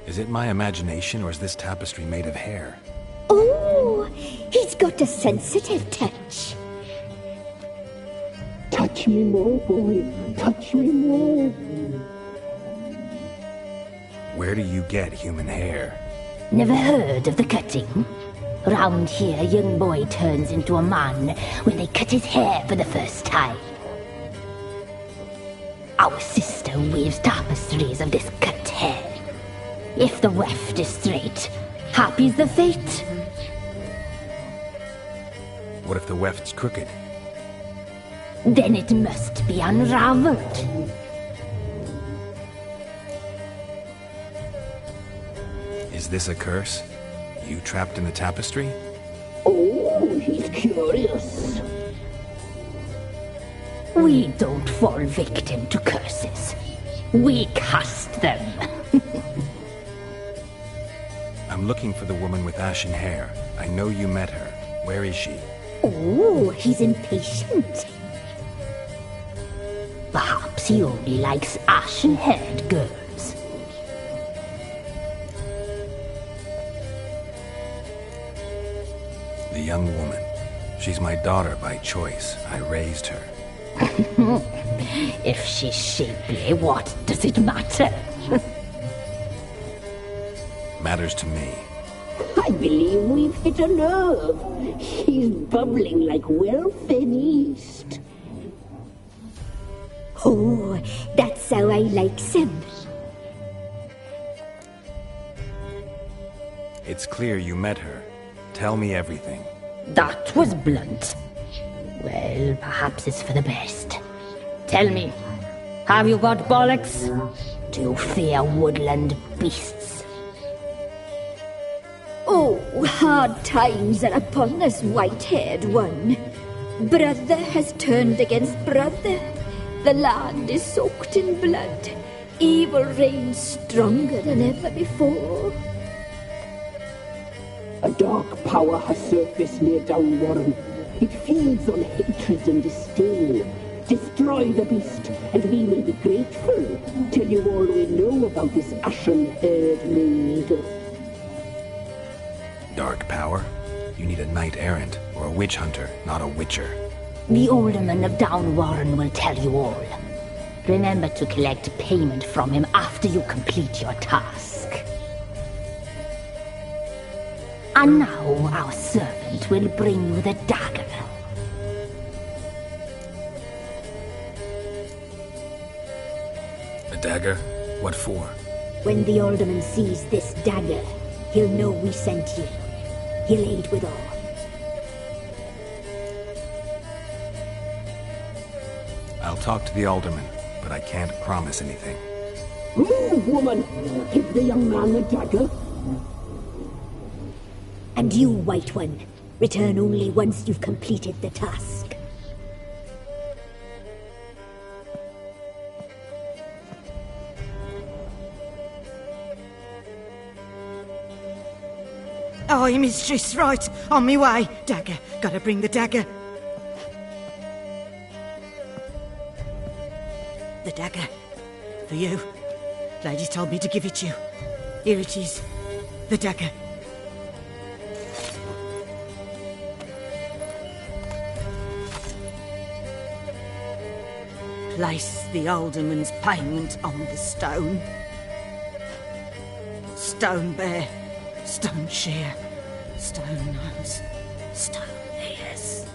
Is it my imagination, or is this tapestry made of hair? Oh, he's got a sensitive touch. Touch me more, boy. Touch me more. Where do you get human hair? Never heard of the cutting? Round here, a young boy turns into a man when they cut his hair for the first time. Our sister weaves tapestries of this cut hair. If the weft is straight, happy's the fate. What if the weft's crooked? Then it must be unraveled. Is this a curse? You trapped in the tapestry? Oh, he's curious. We don't fall victim to curses. We cast them. I'm looking for the woman with ashen hair. I know you met her. Where is she? Oh, he's impatient. Perhaps he only likes ashen-haired girls. The young woman. She's my daughter by choice. I raised her. If she's shapely, what does it matter? Matters to me. I believe we've hit a nerve. He's bubbling like well-fed yeast. Oh, that's how I likes him. It's clear you met her. Tell me everything. That was blunt. Well, perhaps it's for the best. Tell me, have you got bollocks? Do you fear woodland beasts? Oh, hard times are upon us, white-haired one. Brother has turned against brother. The land is soaked in blood. Evil reigns stronger than ever before. A dark power has surfaced near Downwarren. It feeds on hatred and disdain. Destroy the beast, and we will be grateful. Tell you all we know about this ashen-haired maid. Dark power? You need a knight-errant, or a witch-hunter, not a witcher. The alderman of Downwarren will tell you all. Remember to collect payment from him after you complete your task. And now our servant will bring you the dagger. A dagger? What for? When the alderman sees this dagger, he'll know we sent you. He'll aid with all. I'll talk to the alderman, but I can't promise anything. Move, woman! Give the young man the dagger. And you, White One, return only once you've completed the task. Aye, mistress, right. On me way. Dagger. Gotta bring the dagger. The dagger. For you. Lady told me to give it to you. Here it is. The dagger. Place the alderman's payment on the stone. Stone bear. Stone shear, stone nose, stone ears.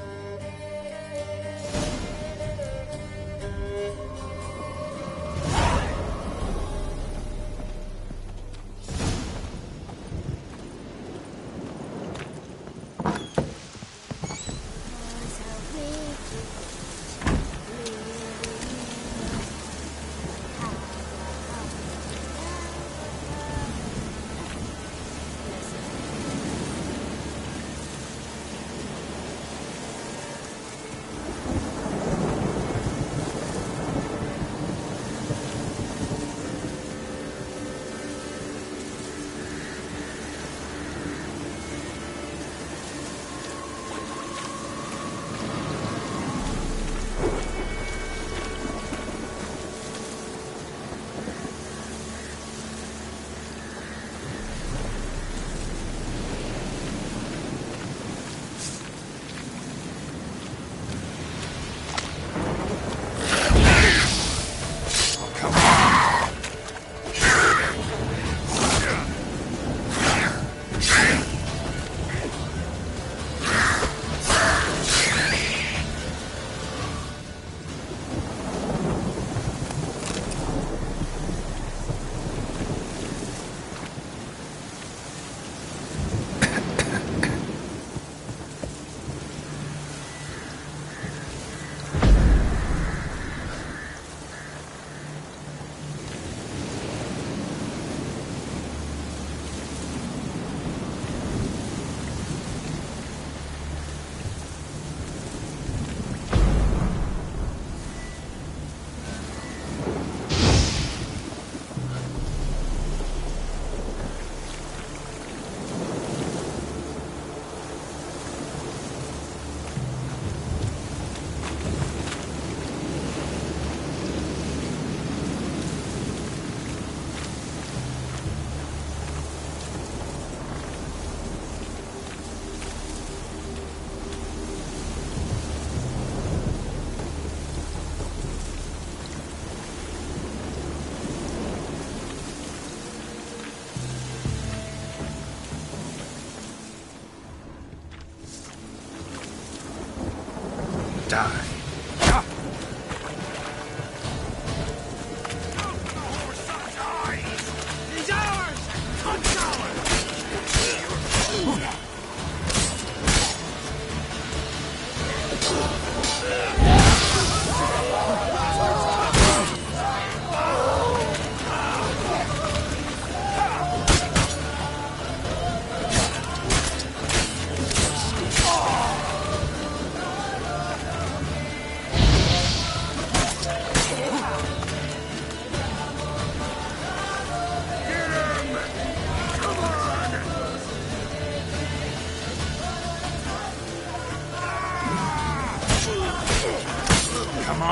Die.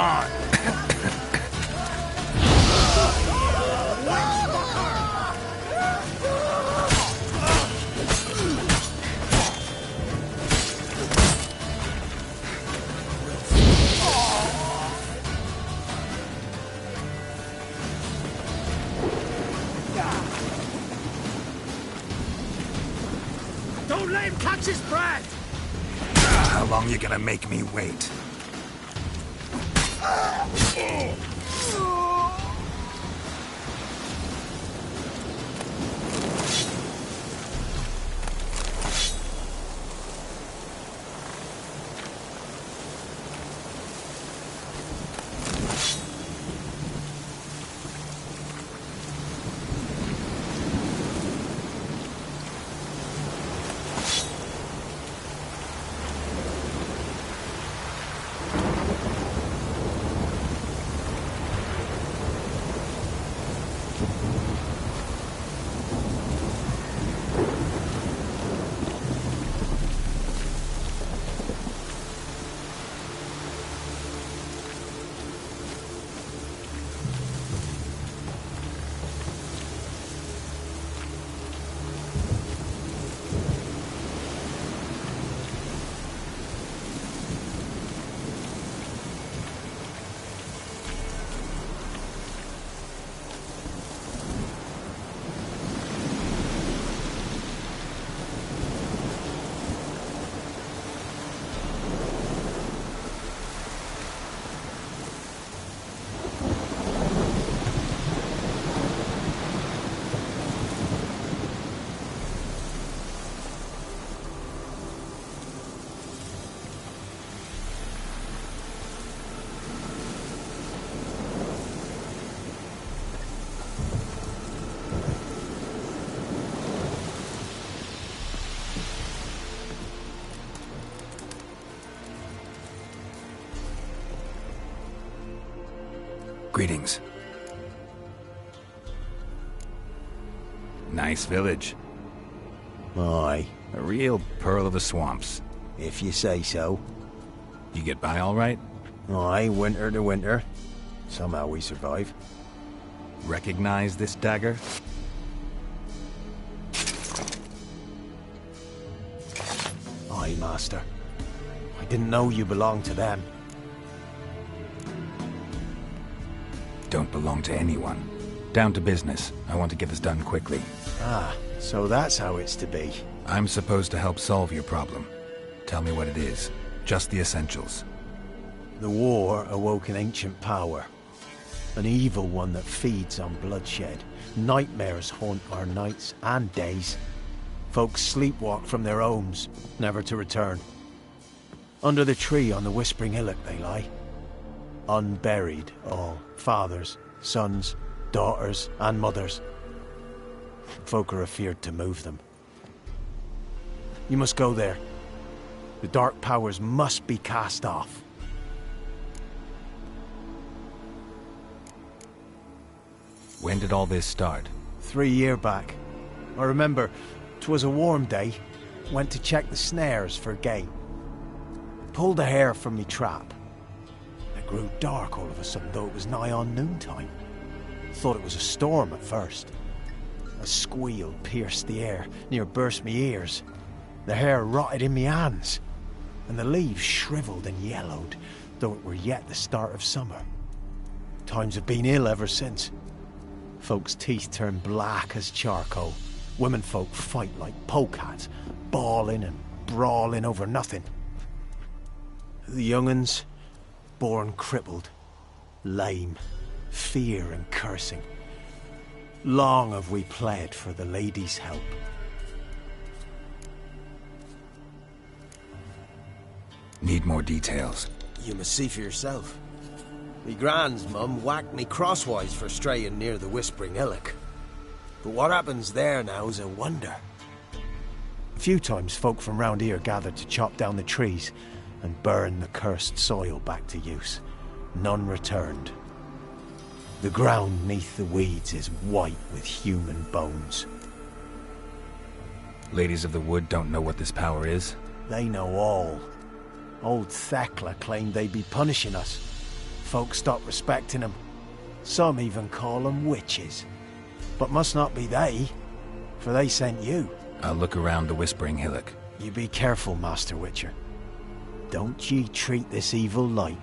on! Don't let him catch his breath! How long you gonna make me wait? Greetings. Nice village. Aye. A real pearl of the swamps. If you say so. You get by all right? Aye, winter to winter. Somehow we survive. Recognize this dagger? Aye, master. I didn't know you belonged to them. Don't belong to anyone. Down to business. I want to get this done quickly. Ah, so that's how it's to be. I'm supposed to help solve your problem. Tell me what it is. Just the essentials. The war awoke an ancient power. An evil one that feeds on bloodshed. Nightmares haunt our nights and days. Folks sleepwalk from their homes, never to return. Under the tree on the Whispering Hillock they lie. Unburied all. Fathers, sons, daughters, and mothers. Folk are afeard to move them. You must go there. The dark powers must be cast off. When did all this start? 3 years back. I remember, 'twas a warm day. Went to check the snares for game. Pulled a hare from me trap. It grew dark all of a sudden, though it was nigh on noontime. Thought it was a storm at first. A squeal pierced the air, near burst me ears. The hair rotted in me hands, and the leaves shriveled and yellowed, though it were yet the start of summer. Times have been ill ever since. Folks' teeth turn black as charcoal. Womenfolk fight like polecats, bawling and brawling over nothing. The young'uns, born crippled, lame, fear and cursing. Long have we pled for the lady's help. Need more details. You must see for yourself. Me grand's mum whacked me crosswise for straying near the Whispering Hillock. But what happens there now is a wonder. A few times folk from round here gathered to chop down the trees and burn the cursed soil back to use. None returned. The ground neath the weeds is white with human bones. Ladies of the Wood don't know what this power is? They know all. Old Thekla claimed they'd be punishing us. folk stop respecting them. Some even call them witches. But must not be they, for they sent you. I'll look around the Whispering Hillock. You be careful, Master Witcher. Don't ye treat this evil light